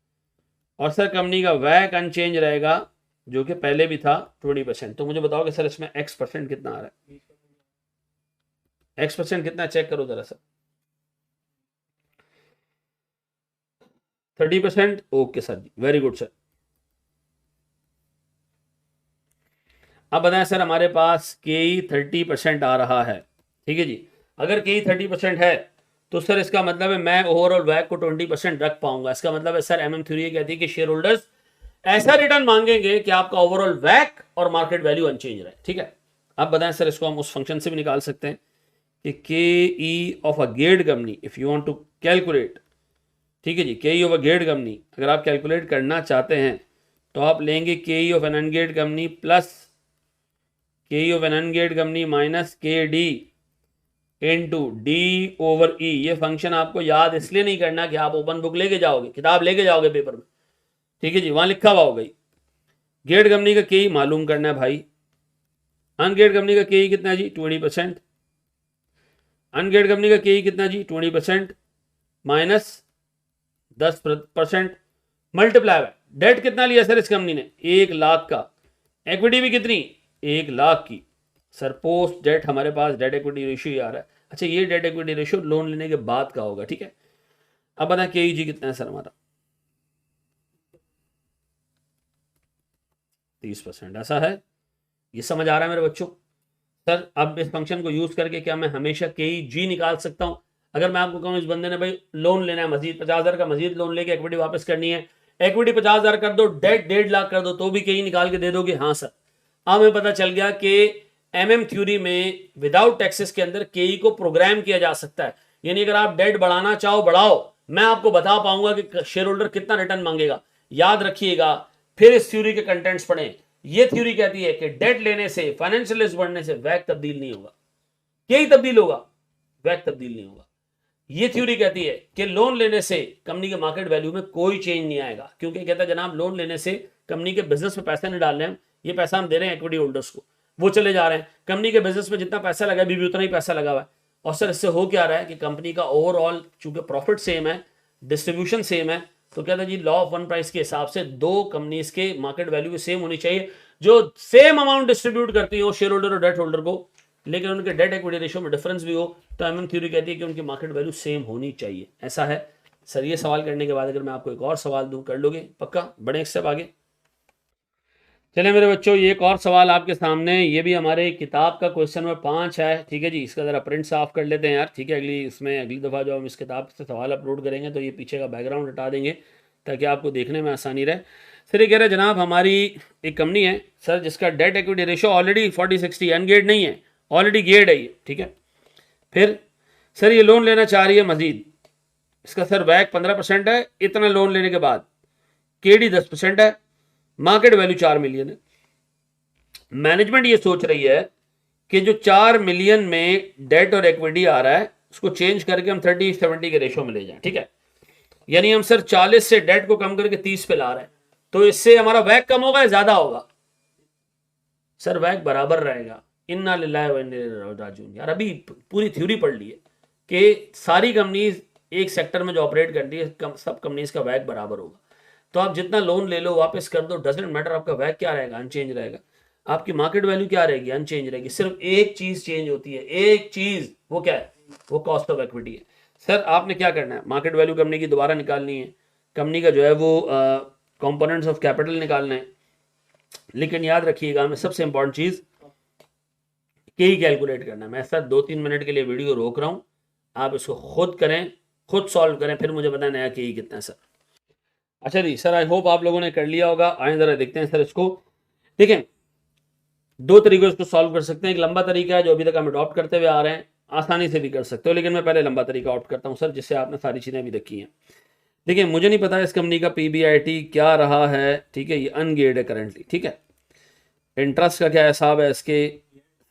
और सर कंपनी का वैक अनचेंज रहेगा जो कि पहले भी था 20%। तो मुझे बताओ कि सर इसमें X% कितना आ रहा है, X% कितना चेक करो जरा सर। 30%। ओके सर जी, वेरी गुड सर। अब बताएं सर हमारे पास केई 30% आ रहा है, ठीक है जी। अगर केई 30% है तो सर इसका मतलब है मैं ओवरऑल वैक को 20% रख पाऊंगा। इसका मतलब है सर MM थ्योरी कहती है कि शेयर होल्डर्स ऐसा रिटर्न मांगेंगे कि आपका ओवरऑल वैक और मार्केट वैल्यू अनचेंज रहे, ठीक है। अब बताएं सर इसको हम उस फंक्शन से भी निकाल सकते हैं कि के ऑफ अ गेड company if you want to calculate, ठीक है जी, के ऑफ अ गेड कंपनी अगर आप कैलकुलेट करना चाहते हैं तो आप लेंगे के ऑफ एन अनगेड कंपनी प्लस के of N अनगेड company minus K D into D over ई। ये फंक्शन आपको याद इसलिए नहीं करना कि आप ओपन बुक लेके जाओगे, किताब लेके जाओगे पेपर में, ठीक है जी, वहां लिखा हुआ होगा। गेट कंपनी का के मालूम करना है भाई। अनगेट कंपनी का के कितना जी 20%। अनगेट कंपनी का के कितना जी 20% माइनस 10% मल्टीप्लाई है। डेट कितना लिया सर इस कंपनी ने 1 लाख का, इक्विटी भी कितनी 1 लाख की। सर पोस्ट डेट हमारे पास डेट इक्विटी रेशियो आ रहा है। अच्छा ये डेट इक्विटी रेशियो लोन लेने के बाद का होगा, ठीक है। अब बताएं के जी कितना है सर हमारा 30%, ऐसा है। ये समझ आ रहा है मेरे बच्चों। सर अब इस फंक्शन को यूज करके क्या मैं हमेशा के जी निकाल सकता हूं। अगर मैं आपको कहूं इस बंदे ने भाई लोन लेना है मजीद 50,000 का, मजीद लोन लेके इक्विटी वापस करनी है, इक्विटी 50,000 कर दो, डेट 1.5 लाख कर दो, तो भी के निकाल के दे दोगे। हाँ सर। अब हमें पता चल गया कि MM थ्योरी में विदाउट टैक्सेस के अंदर के को प्रोग्राम किया जा सकता है। यानी अगर आप डेट बढ़ाना चाहो बढ़ाओ, मैं आपको बता पाऊंगा कि शेयर होल्डर कितना रिटर्न मांगेगा। याद रखिएगा, फिर इस थ्योरी के कंटेंट्स पढ़ें। ये थ्योरी कहती है कि डेट लेने से, फाइनेंशियल रिस्क बढ़ने से वैक तब्दील नहीं होगा, यही तब्दील होगा, वैक तब्दील नहीं होगा। ये थ्योरी कहती है कि लोन लेने से कंपनी के मार्केट वैल्यू में कोई चेंज नहीं आएगा, क्योंकि कहता है जनाब लोन लेने से कंपनी के बिजनेस में पैसा नहीं डाल रहे हैं, ये पैसा हम दे रहे हैं इक्विटी होल्डर्स को, वो चले जा रहे हैं। कंपनी के बिजनेस में जितना पैसा लगा है भी उतना ही पैसा लगा हुआ है। और सर इससे हो क्या रहा है कि कंपनी का ओवरऑल चूंकि प्रॉफिट सेम है, डिस्ट्रीब्यूशन सेम है, तो कहता है जी लॉ ऑफ वन प्राइस के हिसाब से दो कंपनीज के मार्केट वैल्यू भी सेम होनी चाहिए, जो सेम अमाउंट डिस्ट्रीब्यूट करती हो शेयर होल्डर और डेट होल्डर को, लेकिन उनके डेट इक्विटी रेशियो में डिफरेंस भी हो। तो MM थ्योरी कहती है कि उनकी मार्केट वैल्यू सेम होनी चाहिए। ऐसा है सर। ये सवाल करने के बाद अगर मैं आपको एक और सवाल दूं, कर लोगे पक्का? बड़े एक स्टेप आगे चले मेरे बच्चों। ये एक और सवाल आपके सामने, ये भी हमारे किताब का क्वेश्चन नंबर 5 है, ठीक है जी। इसका ज़रा प्रिंट साफ कर लेते हैं यार, ठीक है। अगली दफ़ा जो हम इस किताब से सवाल अपलोड करेंगे तो ये पीछे का बैकग्राउंड हटा देंगे ताकि आपको देखने में आसानी रहे। सर ये कह रहे जनाब हमारी एक कंपनी है सर जिसका डेट इक्विटी रेशियो ऑलरेडी 40-60 अनगेड नहीं है, ऑलरेडी गेड है ये, ठीक है। फिर सर ये लोन लेना चाह रही है मजीद, इसका सर वैक 15% है इतना लोन लेने के बाद, केडी 10% है, मार्केट वैल्यू 4 मिलियन है। मैनेजमेंट ये सोच रही है कि जो 4 मिलियन में डेट और इक्विटी आ रहा है उसको चेंज करके हम 30-70 के रेशियो में ले जाएं, ठीक है। यानी हम सर 40 से डेट को कम करके 30 पे ला रहे हैं, तो इससे हमारा वैक कम होगा या ज्यादा होगा? सर वैक बराबर रहेगा। इन्ना लिल्लाहि व इन्ना इलैहि राजिऊन। यार अभी पूरी थ्योरी पढ़ ली है कि सारी कंपनीज एक सेक्टर में जो ऑपरेट करती है सब कंपनीज का वैक बराबर होगा। तो आप जितना लोन ले लो वापस कर दो, डजंट मैटर, आपका वैक क्या रहेगा, अनचेंज रहेगा। आपकी मार्केट वैल्यू क्या रहेगी, अनचेंज रहेगी। सिर्फ एक चीज चेंज होती है, एक चीज, वो क्या है, वो कॉस्ट ऑफ इक्विटी है। सर आपने क्या करना है, मार्केट वैल्यू कंपनी की दोबारा निकालनी है, कंपनी का जो है वो कंपोनेंट्स ऑफ कैपिटल निकालना है। लेकिन याद रखिएगा हमें सबसे इंपॉर्टेंट चीज के ही कैलकुलेट करना है। मैं सर 2-3 मिनट के लिए वीडियो रोक रहा हूं, आप इसको खुद करें, खुद सॉल्व करें, फिर मुझे बताएं नया के ही कितना है सर। अच्छा जी सर, आई होप आप लोगों ने कर लिया होगा। आए जरा देखते हैं सर इसको। देखें 2 तरीकों से इसको सॉल्व कर सकते हैं। एक लंबा तरीका है जो अभी तक हम अडॉप्ट करते हुए आ रहे हैं, आसानी से भी कर सकते हो, लेकिन मैं पहले लंबा तरीका ऑप्ट करता हूँ सर, जिससे आपने सारी चीज़ें भी देखी हैं। देखिए मुझे नहीं पता इस कंपनी का पीबीआईटी क्या रहा है, ठीक है, ये अनगेयर्ड है करेंटली, ठीक है। इंटरेस्ट का क्या हिसाब है इसके,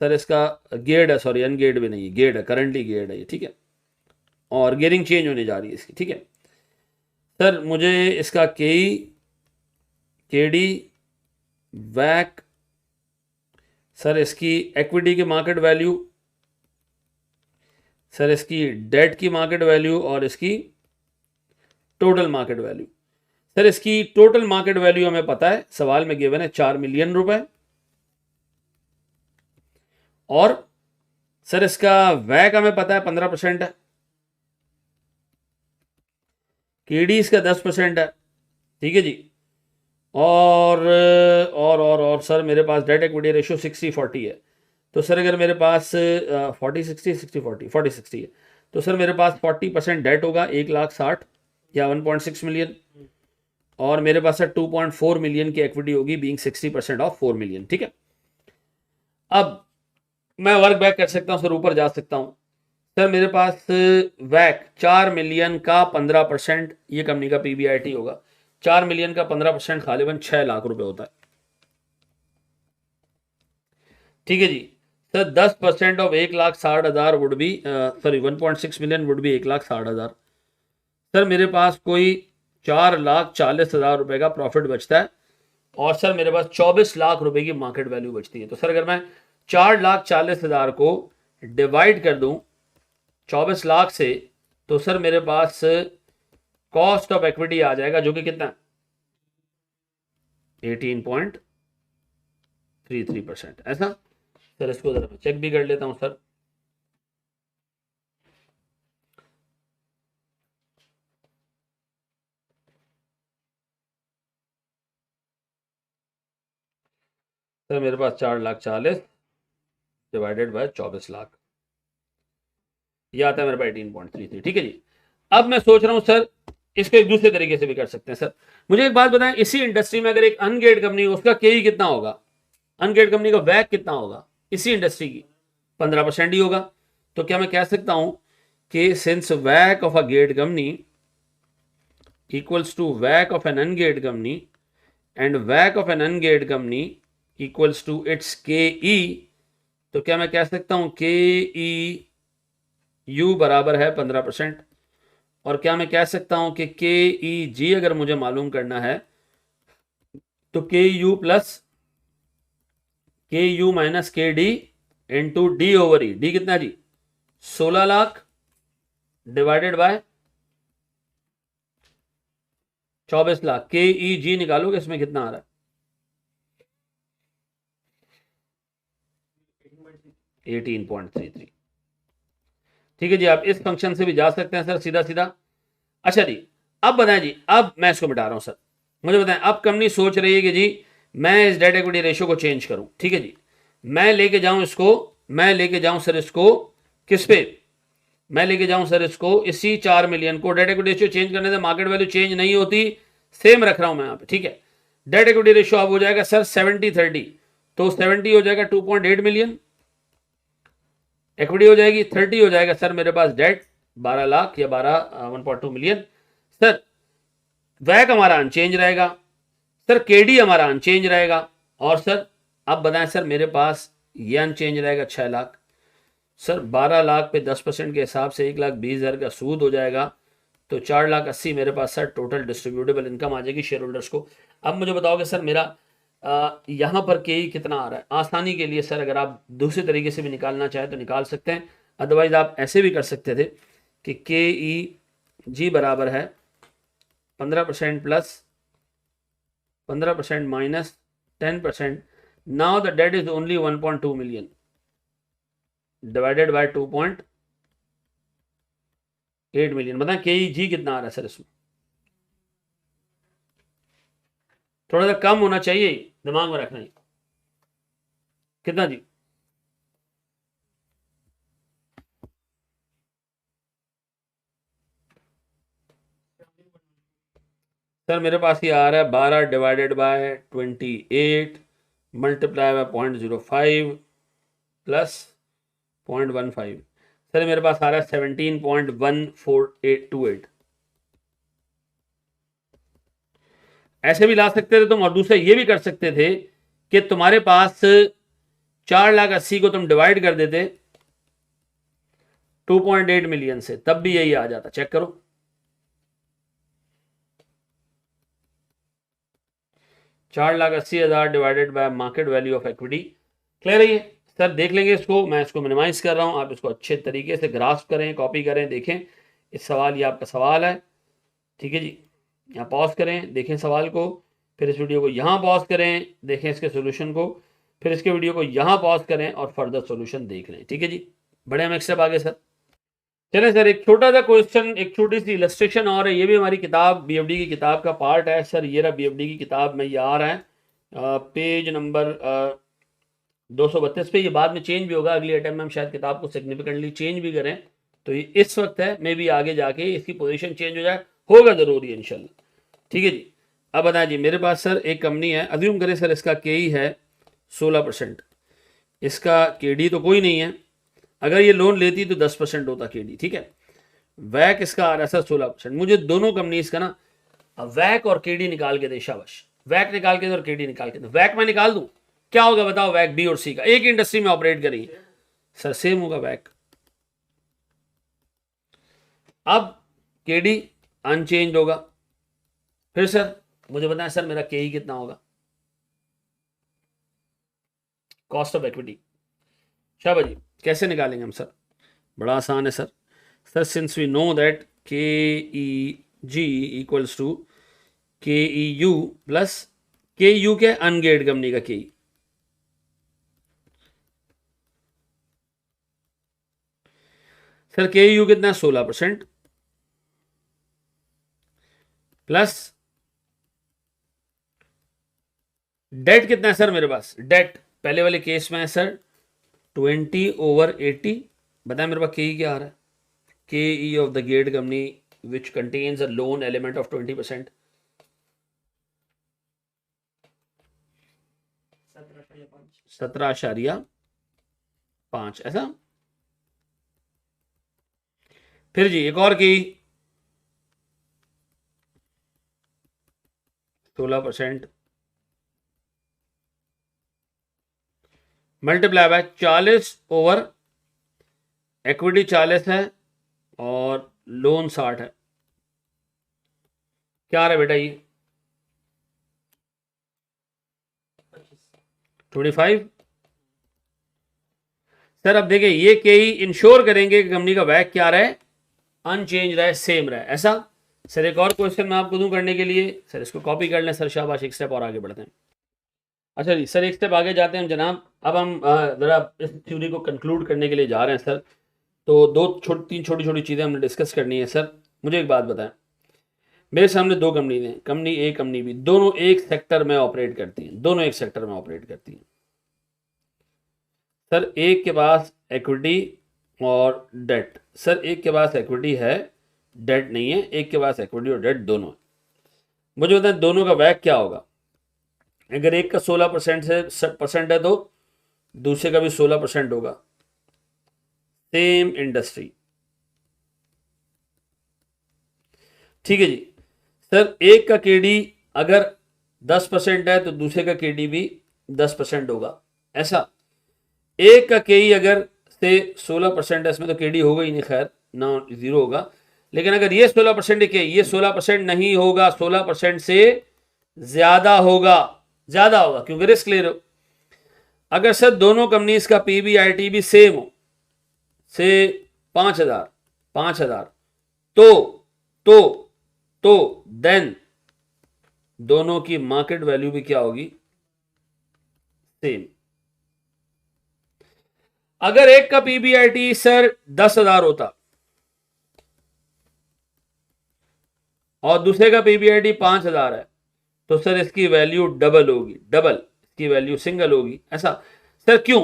सर इसका गेयर्ड है, सॉरी अनगेयर्ड भी नहीं, गेयर्ड है, करंटली गेयर्ड है ये, ठीक है, और गियरिंग चेंज होने जा रही है इसकी, ठीक है। सर मुझे इसका केडी वैक, सर इसकी इक्विटी की मार्केट वैल्यू, सर इसकी डेट की मार्केट वैल्यू और इसकी टोटल मार्केट वैल्यू। सर इसकी टोटल मार्केट वैल्यू हमें पता है, सवाल में गिवन है 4 मिलियन रुपए, और सर इसका वैक हमें पता है 15% है, केडी इसका 10% है, ठीक है जी। और सर मेरे पास डेट इक्विटी रेशियो 60-40 है। तो सर अगर मेरे पास 40-60 है, तो सर मेरे पास 40% डेट होगा 1,60,000 या 1.6 मिलियन, और मेरे पास सर 2.4 मिलियन की इक्विटी होगी बीइंग 60% ऑफ 4 मिलियन, ठीक है। अब मैं वर्क बैक कर सकता हूं सर, ऊपर जा सकता हूं। सर मेरे पास वैक 4 मिलियन का 15%, ये कंपनी का पीबीआईटी होगा। 4 मिलियन का 15% खालिबन 6 लाख रुपए होता है, ठीक है जी। Sir 10% of 1,60,000 would be, sorry 1.6 million would be 1,60,000। Sir मेरे पास कोई 4,40,000 रुपए का प्रॉफिट बचता है, और सर मेरे पास 24 लाख रुपए की मार्केट वैल्यू बचती है। तो सर अगर मैं 4,40,000 को डिवाइड कर दूं 24 लाख से, तो सर मेरे पास कॉस्ट ऑफ इक्विटी आ जाएगा जो कि कितना, 18.33%, ऐसा। सर इसको जरा मैं चेक भी कर लेता हूं सर। सर मेरे पास 4,40,000 डिवाइडेड बाय 24 लाख, ये आता है मेरे पास 18.33, ठीक है जी। अब मैं सोच रहा हूं सर इसको एक दूसरे तरीके से भी कर सकते हैं। सर मुझे एक बात बताएं, इसी इंडस्ट्री में अगर एक अनगेट कंपनी हो, उसका केई कितना होगा, अनगेट कंपनी का वैक कितना होगा इसी इंडस्ट्री की, 15% ही होगा। तो क्या मैं कह सकता हूं कि since वैक of a gate company equals to वैक of N अनगेट company and वैक of N अनगेट company equals to it's के ई, तो क्या मैं कह सकता हूं के ई यू बराबर है 15%, और क्या मैं कह सकता हूं कि के ई जी अगर मुझे मालूम करना है तो के U plus K U minus K D into D over ई, डी कितना जी 16 लाख डिवाइडेड बाय 24 लाख, के ई जी निकालोगे इसमें कितना आ रहा है, 18.33, ठीक है जी। आप इस फंक्शन से भी जा सकते हैं सर सीधा सीधा। अच्छा जी, अब बताएं जी, अब मैं इसको मिटा रहा हूं सर, मुझे बताएं अब कंपनी सोच रही है कि जी मैं इस डेट इक्विटी रेशियो को चेंज करूं, ठीक है जी। मैं लेके जाऊं इसको, मैं लेके जाऊं सर इसको किस पे, मैं लेके जाऊं सर इसको इसी 4 मिलियन को, डेट इक्विटी रेशियो चेंज करने से मार्केट वैल्यू चेंज नहीं होती, सेम रख रहा हूं मैं यहां पे, ठीक है। डेट इक्विटी रेशियो अब हो जाएगा सर 70-30, तो 70 हो जाएगा 2.8 मिलियन, इक्विटी हो जाएगी 30 हो जाएगा सर मेरे पास डेट 12 लाख या 1.2 मिलियन। सर वैक हमारा अनचेंज रहेगा, सर केडी हमारा अनचेंज रहेगा, और सर अब बताएं सर मेरे पास ये अनचेंज रहेगा 6 लाख। सर 12 लाख पे 10% के हिसाब से 1,20,000 का सूद हो जाएगा, तो 4,80,000 मेरे पास सर टोटल डिस्ट्रीब्यूटेबल इनकम आ जाएगी शेयर होल्डर्स को। अब मुझे बताओगे सर मेरा यहाँ पर के ई कितना आ रहा है, आसानी के लिए सर अगर आप दूसरे तरीके से भी निकालना चाहें तो निकाल सकते हैं, अदरवाइज आप ऐसे भी कर सकते थे कि के ई जी बराबर है 15% plus 15% minus 10%, now the debt is only 1.2 million divided by 2.8 million. बताएं के ई जी कितना आ रहा है सर इसमें, थोड़ा सा कम होना चाहिए, दिमाग में रखना है, कितना जी, सर मेरे पास ये आ रहा है 12 divided by 28 multiply by 0.05 plus 0.15। Sir मेरे पास आ रहा है 17.1428। ऐसे भी ला सकते थे तुम, और दूसरा ये भी कर सकते थे कि तुम्हारे पास 4,80,000 को तुम डिवाइड कर देते 2.8 मिलियन से, तब भी यही आ जाता। चेक करो, 4,80,000 divided by market value of equity. Clear है ये? सर देख लेंगे इसको, मैं इसको मिनिमाइज कर रहा हूं, आप इसको अच्छे तरीके से ग्रास्प करें, कॉपी करें, देखें इस सवाल, ये आपका सवाल है, ठीक है जी। यहाँ पॉज करें, देखें सवाल को, फिर इस वीडियो को यहाँ पॉज करें, देखें इसके सोल्यूशन को, फिर इसके वीडियो को यहाँ पॉज करें और फर्दर सोल्यूशन देख लें, ठीक है जी। बड़े हम एक स्टेप आगे सर। चलें सर, एक छोटा सा क्वेश्चन, एक छोटी सी इलस्ट्रेशन और है, ये भी हमारी किताब बीएफडी की किताब का पार्ट है सर। ये रहा बीएफडी की किताब में, ये आ रहा है पेज नंबर 232 पे। ये बाद में चेंज भी होगा, अगली अटेम्प्ट में हम शायद किताब को सिग्निफिकेंटली चेंज भी करें, तो ये इस वक्त है, मे भी आगे जाके इसकी पोजीशन चेंज हो जाए, होगा जरूरी है इंशाल्लाह, ठीक है जी। अब बताएं जी, मेरे पास सर एक कंपनी है, अज्यूम करें सर इसका केई है 16%, इसका केडी तो कोई नहीं है, अगर ये लोन लेती तो 10% होता केडी, ठीक है। वैक इसका आ रहा है सर 16%, मुझे दोनों कंपनीज का ना वैक और केडी निकाल के दे, शाबाश, वैक निकाल के दे और केडी निकाल के दे। वैक मैं निकाल दूं, क्या होगा बताओ, वैक बी और सी का, एक इंडस्ट्री में ऑपरेट करेंगे सर, सेम होगा वैक। अब केडी अनचेंज होगा, फिर सर मुझे बताएं सर मेरा केई कितना होगा, कॉस्ट ऑफ इक्विटी। शाबाश जी, कैसे निकालेंगे हम सर? बड़ा आसान है sir. Sir since we know that K E G equals to K E U plus K U K ungeared company का के, सर के यू कितना है 16% प्लस डेट कितना है सर मेरे पास, डेट पहले वाले केस में है सर 20/80। बताएं मेरे पास के क्या आ रहा है, के ई ऑफ द गेट company which contains a loan element of 20%, 17.5 ऐसा। फिर जी एक और की 16% मल्टीप्लाई बाय 40 ओवर इक्विटी 40 है और लोन 60 है, क्या आ रहा है बेटा ये 25। सर अब देखिए, ये के ही इंश्योर करेंगे कि कंपनी का वैक क्या रहे, अनचेंज रहे, सेम रहे, ऐसा। सर एक और क्वेश्चन मैं आपको दूं करने के लिए, सर इसको कॉपी कर लें सर, शाबाश, एक स्टेप और आगे बढ़ते हैं। अच्छा जी सर, एक स्टेप आगे जाते हैं जनाब। अब हम ज़रा इस थ्योरी को कंक्लूड करने के लिए जा रहे हैं सर, तो तीन छोटी छोटी चीज़ें हमने डिस्कस करनी है सर। मुझे एक बात बताएं, मेरे सामने दो कंपनी हैं, कंपनी ए कंपनी बी, दोनों एक सेक्टर में ऑपरेट करती हैं, दोनों एक सेक्टर में ऑपरेट करती हैं सर। एक के पास इक्विटी और डेट, सर एक के पास इक्विटी है, डेट नहीं है, एक के पास इक्विटी और डेट दोनों है। मुझे बताएं दोनों का वैक क्या होगा? अगर एक का 16% है तो दूसरे का भी 16% होगा, सेम इंडस्ट्री, ठीक है जी। सर एक का केडी अगर 10% है तो दूसरे का केडी भी 10% होगा, ऐसा। एक का केई अगर से 16% है, इसमें तो केडी होगा ही नहीं, खैर ना, जीरो होगा। लेकिन अगर ये 16% के, ये 16% नहीं होगा, 16% से ज्यादा होगा, ज्यादा होगा, क्योंकि रिस्क ले रहे हो। अगर सर दोनों कंपनीज का पीबीआईटी भी सेम हो, से 5,000 तो देन दोनों की मार्केट वैल्यू भी क्या होगी, सेम। अगर एक का पीबीआईटी सर 10,000 होता और दूसरे का पीबीआईटी 5,000 है, तो सर इसकी वैल्यू डबल होगी, डबल, इसकी वैल्यू सिंगल होगी, ऐसा। सर क्यों?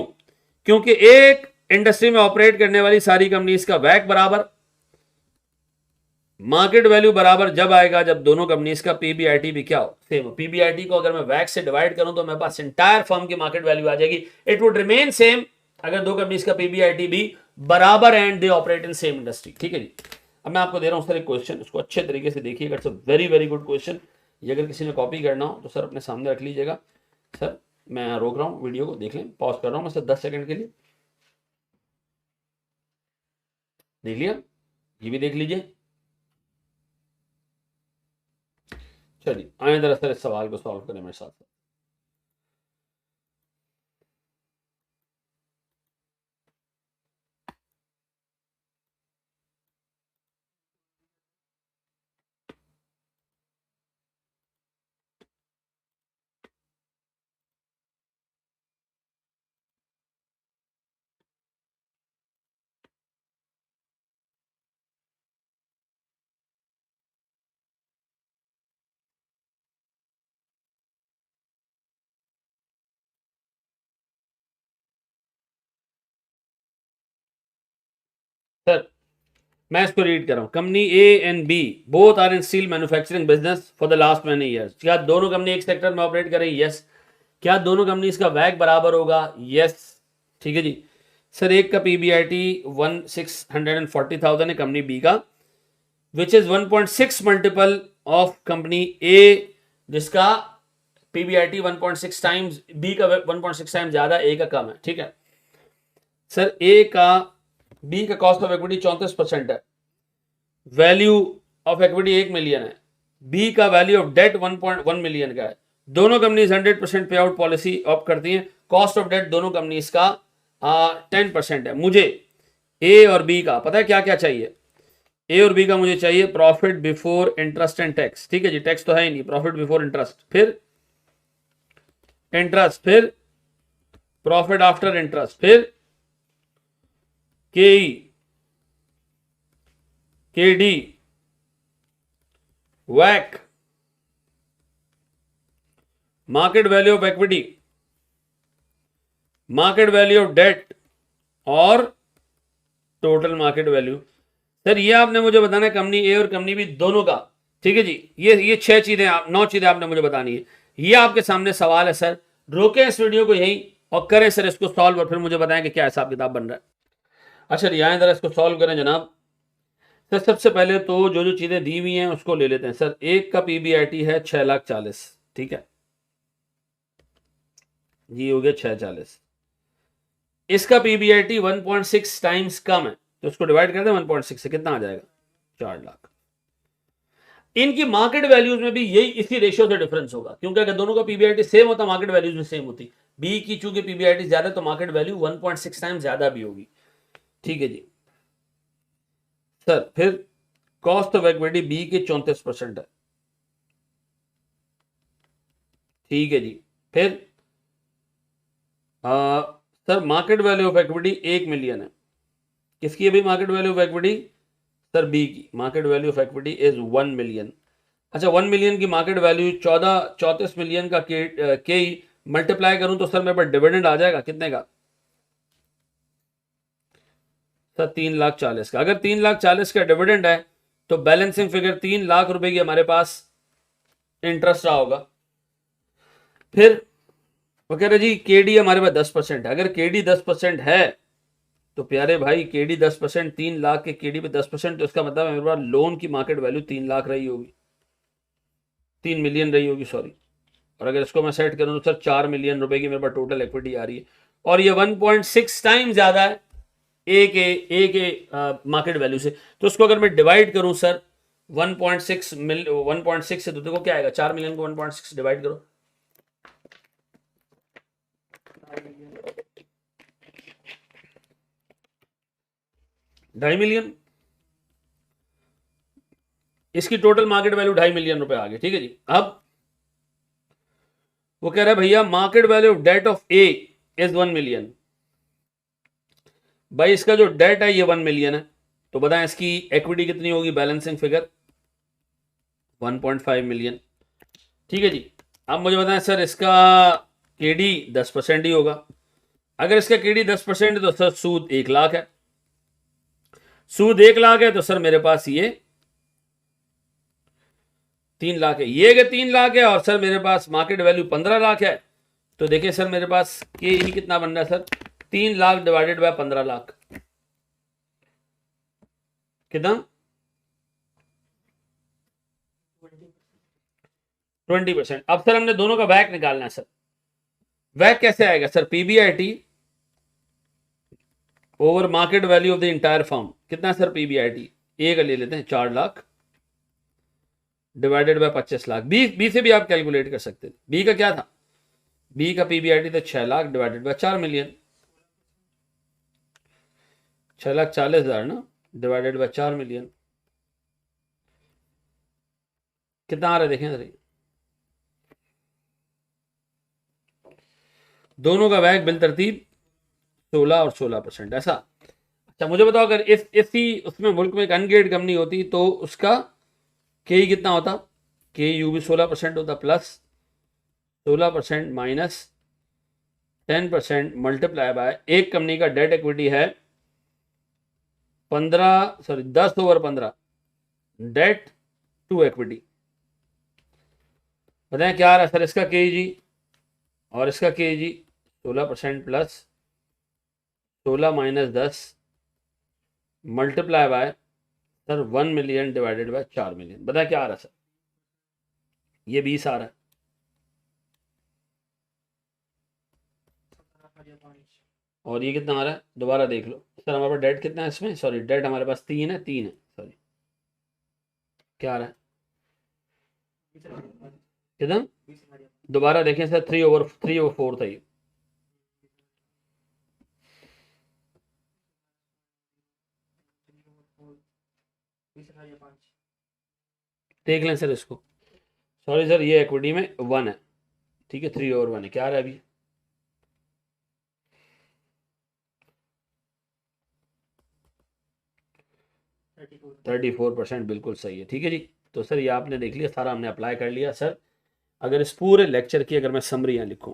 क्योंकि एक इंडस्ट्री में ऑपरेट करने वाली सारी कंपनीज का वैक बराबर, मार्केट वैल्यू बराबर जब आएगा जब दोनों कंपनीज का पीबीआईटी भी क्या हो, सेम हो। पीबीआईटी को अगर मैं वैक से डिवाइड करूं तो मेरे पास इंटायर फर्म की मार्केट वैल्यू आ जाएगी, इट वुड रिमेन सेम अगर दो कंपनीज का पीबीआईटी भी बराबर and they operate in same industry. ठीक है जी। अब मैं आपको दे रहा हूं सर एक क्वेश्चन, इसको अच्छे तरीके से देखिएगा, it's a very very good question. ये अगर किसी ने कॉपी करना हो तो सर अपने सामने रख लीजिएगा। सर मैं रोक रहा हूँ, वीडियो को देख लें, पॉज कर रहा हूँ मैं सर 10 सेकंड के लिए। देख लिया, ये भी देख लीजिए। चलिए आए जरा सर इस सवाल को सॉल्व करें मेरे साथ। सर मैं इसको रीड कर रहा हूं। Company A and B both are in steel manufacturing business for the last many years. क्या दोनों कंपनी एक सेक्टर में ऑपरेट कर रही है? यस। क्या दोनों कंपनीज का वैग बराबर होगा? यस। ठीक है जी। सर एक का पीबीआईटी 1,640,000 है कंपनी बी का, which is 1.6 multiple of company A, जिसका पीबीआईटी 1.6 टाइम्स, बी का 1.6 टाइम्स ज्यादा, ए का कम है। ठीक है सर। बी का कॉस्ट ऑफ इक्विटी 34% है, वैल्यू ऑफ इक्विटी 1 मिलियन है, बी का वैल्यू ऑफ डेट 1.1 मिलियन का है। दोनों कंपनीज 100% पे आउट पॉलिसी ऑप्ट करती हैं। कॉस्ट ऑफ डेट दोनों कंपनीज का 10% है। मुझे ए और बी का पता है क्या क्या चाहिए? ए और बी का मुझे चाहिए profit before interest and tax. ठीक है जी, टैक्स तो है ही नहीं, प्रॉफिट बिफोर इंटरेस्ट, फिर इंटरेस्ट, फिर प्रॉफिट आफ्टर इंटरेस्ट, फिर के डी, वैक, market value of equity, market value of debt और टोटल मार्केट वैल्यू। सर ये आपने मुझे बताना है कंपनी ए और कंपनी बी दोनों का। ठीक है जी। ये 6 चीजें, 9 चीजें आपने मुझे बतानी है। ये आपके सामने सवाल है सर। रोकें इस वीडियो को यहीं और करें सर इसको सॉल्व, और फिर मुझे बताएं कि क्या हिसाब किताब बन रहा है। अच्छा रियाएं जरा इसको सॉल्व करें जनाब। सर सबसे पहले तो जो जो चीजें दी हुई हैं उसको ले लेते हैं। सर एक का पीबीआईटी है 6,40,000। ठीक है जी, हो गया 6,40,000। इसका पीबीआईटी 1.6 टाइम्स कम है, तो उसको डिवाइड कर दें 1.6 से, कितना आ जाएगा? 4 लाख। इनकी मार्केट वैल्यूज में भी यही इसी रेशियो से डिफरेंस होगा, क्योंकि अगर दोनों का पीबीआईटी सेम होता मार्केट वैल्यूज भी सेम होती। बी की चूंकि पीबीआईटी ज्यादा तो मार्केट वैल्यू 1.6 टाइम्स ज्यादा भी होगी। ठीक है जी सर। फिर कॉस्ट ऑफ इक्विटी बी के 34% है। ठीक है जी। फिर sir market value of equity 1 million है। किसकी है भाई market value of equity? Sir B की market value of equity is 1 million. अच्छा 1 मिलियन की मार्केट वैल्यू 34 मिलियन का के मल्टीप्लाई करूं तो सर मेरे पास डिविडेंड आ जाएगा कितने का? सर 3,40,000 का। अगर 3,40,000 का डिविडेंड है तो बैलेंसिंग फिगर 3 लाख रुपए की हमारे पास इंटरेस्ट रहा होगा। फिर वो कह रहे जी केडी हमारे पास 10% है। अगर केडी 10% है तो प्यारे भाई केडी 10%, 3 लाख के केडी पे 10%, तो इसका मतलब मेरे पास लोन की मार्केट वैल्यू 3 लाख रही होगी, 3 मिलियन रही होगी सॉरी। और अगर इसको मैं सेट करूं तो सर 4 मिलियन रुपए की मेरे पास टोटल इक्विटी आ रही है, और ये 1.6 टाइम ज्यादा है ए के मार्केट वैल्यू से। तो उसको अगर मैं डिवाइड करूं सर 1.6 से, तो देखो क्या आएगा, 4 मिलियन को 1.6 डिवाइड करो, 2.5 मिलियन। इसकी टोटल मार्केट वैल्यू 2.5 मिलियन रुपए आ गई। ठीक है जी। अब वो कह रहा है भैया market value of debt of A is 1 million. भाई इसका जो डेट है ये 1 मिलियन है, तो बताएं इसकी इक्विटी कितनी होगी? Balancing figure 1.5 million. ठीक है जी। अब मुझे बताएं सर इसका केडी 10% ही होगा। अगर इसका केडी 10% है तो सर सूद 1 लाख है। सूद 1 लाख है तो सर मेरे पास ये 3 लाख है। ये अगर 3 लाख है और सर मेरे पास मार्केट वैल्यू 15 लाख है, तो देखिए सर मेरे पास के ही कितना बन रहा है sir? 3 lakh divided bye 15 lakh. कितना? 20%। अब सर हमने दोनों का वैक निकालना है सर। वैक कैसे आएगा sir? PBIT over market value of the entire firm. कितना सर पीबीआईटी? ए का ले लेते हैं 4 lakh divided by 25 lakh. B से भी आप कैलकुलेट कर सकते थे। बी का क्या था? बी का पीबीआईटी था 6 लाख डिवाइडेड बाय 4 मिलियन। 6,40,000 ना डिवाइडेड बाय 4 मिलियन। कितना आ रहा है देखें जरा। दोनों का वैक बिल तरतीब 16 और 16%। ऐसा? अच्छा मुझे बताओ, अगर इसी उसमें मुल्क में एक अनगेड कंपनी होती तो उसका के कितना होता? के यू भी 16% होता, प्लस 16% माइनस 10% मल्टीप्लाई बाय, एक कंपनी का डेट इक्विटी है 10/15 डेट टू इक्विटी। बताएं क्या आ रहा है सर इसका के जी और इसका के जी? 16% plus 16 minus 10 multiply by sir 1 million divided bye 4 million. बताएं क्या आ रहा है सर? ये 20 आ रहा है। और ये कितना आ रहा है? दोबारा देख लो सर, हमारे पास डेट कितना है इसमें? सॉरी, डेट हमारे पास 3 है, 3 है, सॉरी। क्या आ रहा है? कितना? दोबारा देखें सर, 3/4 था ये। देख लें सर इसको। सॉरी सर, ये इक्विटी में 1 है, ठीक है, 3/1 है। क्या आ रहा है अभी? %34 बिल्कुल सही है, ठीक है जी। तो सर ये आपने देख लिया, सारा हमने अप्लाई कर लिया। सर अगर इस पूरे लेक्चर की अगर मैं समरी यहाँ लिखूँ,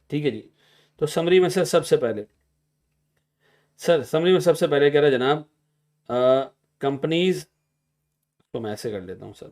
ठीक है जी, तो समरी में सर सबसे पहले कह रहा है जनाब, कंपनीज तो मैं ऐसे कर लेता हूँ सर।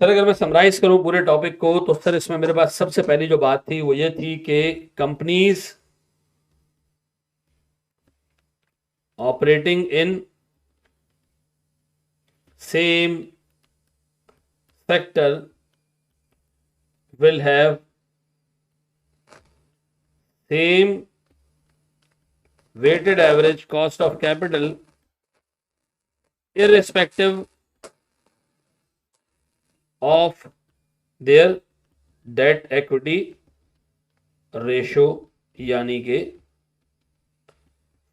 सर अगर मैं समराइज करूं पूरे टॉपिक को, तो सर इसमें मेरे पास सबसे पहली जो बात थी वो ये थी कि companies operating in same sector will have same weighted average cost of capital irrespective of their debt equity ratio, यानी कि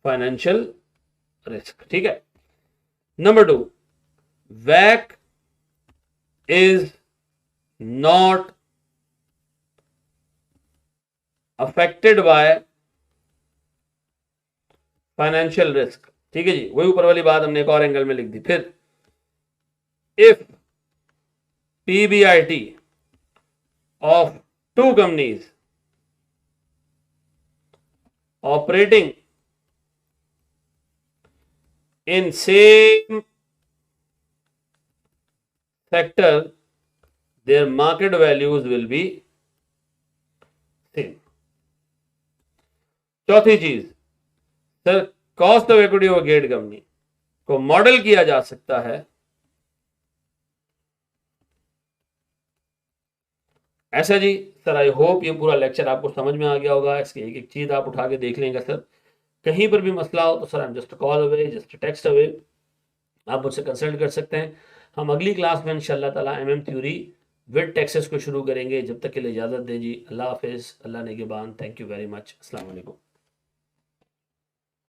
फाइनेंशियल रिस्क, ठीक है। नंबर 2, वैक is not affected by financial risk, ठीक है जी। वही ऊपर वाली बात हमने एक और एंगल में लिख दी। फिर if PBIT of 2 companies operating in same sector their market values will be same। चौथी चीज sir, cost of equity of गेट कंपनी को मॉडल किया जा सकता है ऐसा जी। सर आई होप ये पूरा लेक्चर आपको समझ में आ गया होगा। इसकी एक एक चीज आप उठा के देख लेंगे सर। कहीं पर भी मसला हो तो sir I am just call away, just text away, आप मुझसे कंसल्ट कर सकते हैं। हम अगली क्लास में इंशाल्लाह ताला एमएम थ्योरी विद टैक्सेस को शुरू करेंगे। जब तक के लिए इजाजत दीजिए। अल्लाह हाफिज, अल्लाह निगहबान। Thank you very much. अस्सलाम वालेकुम।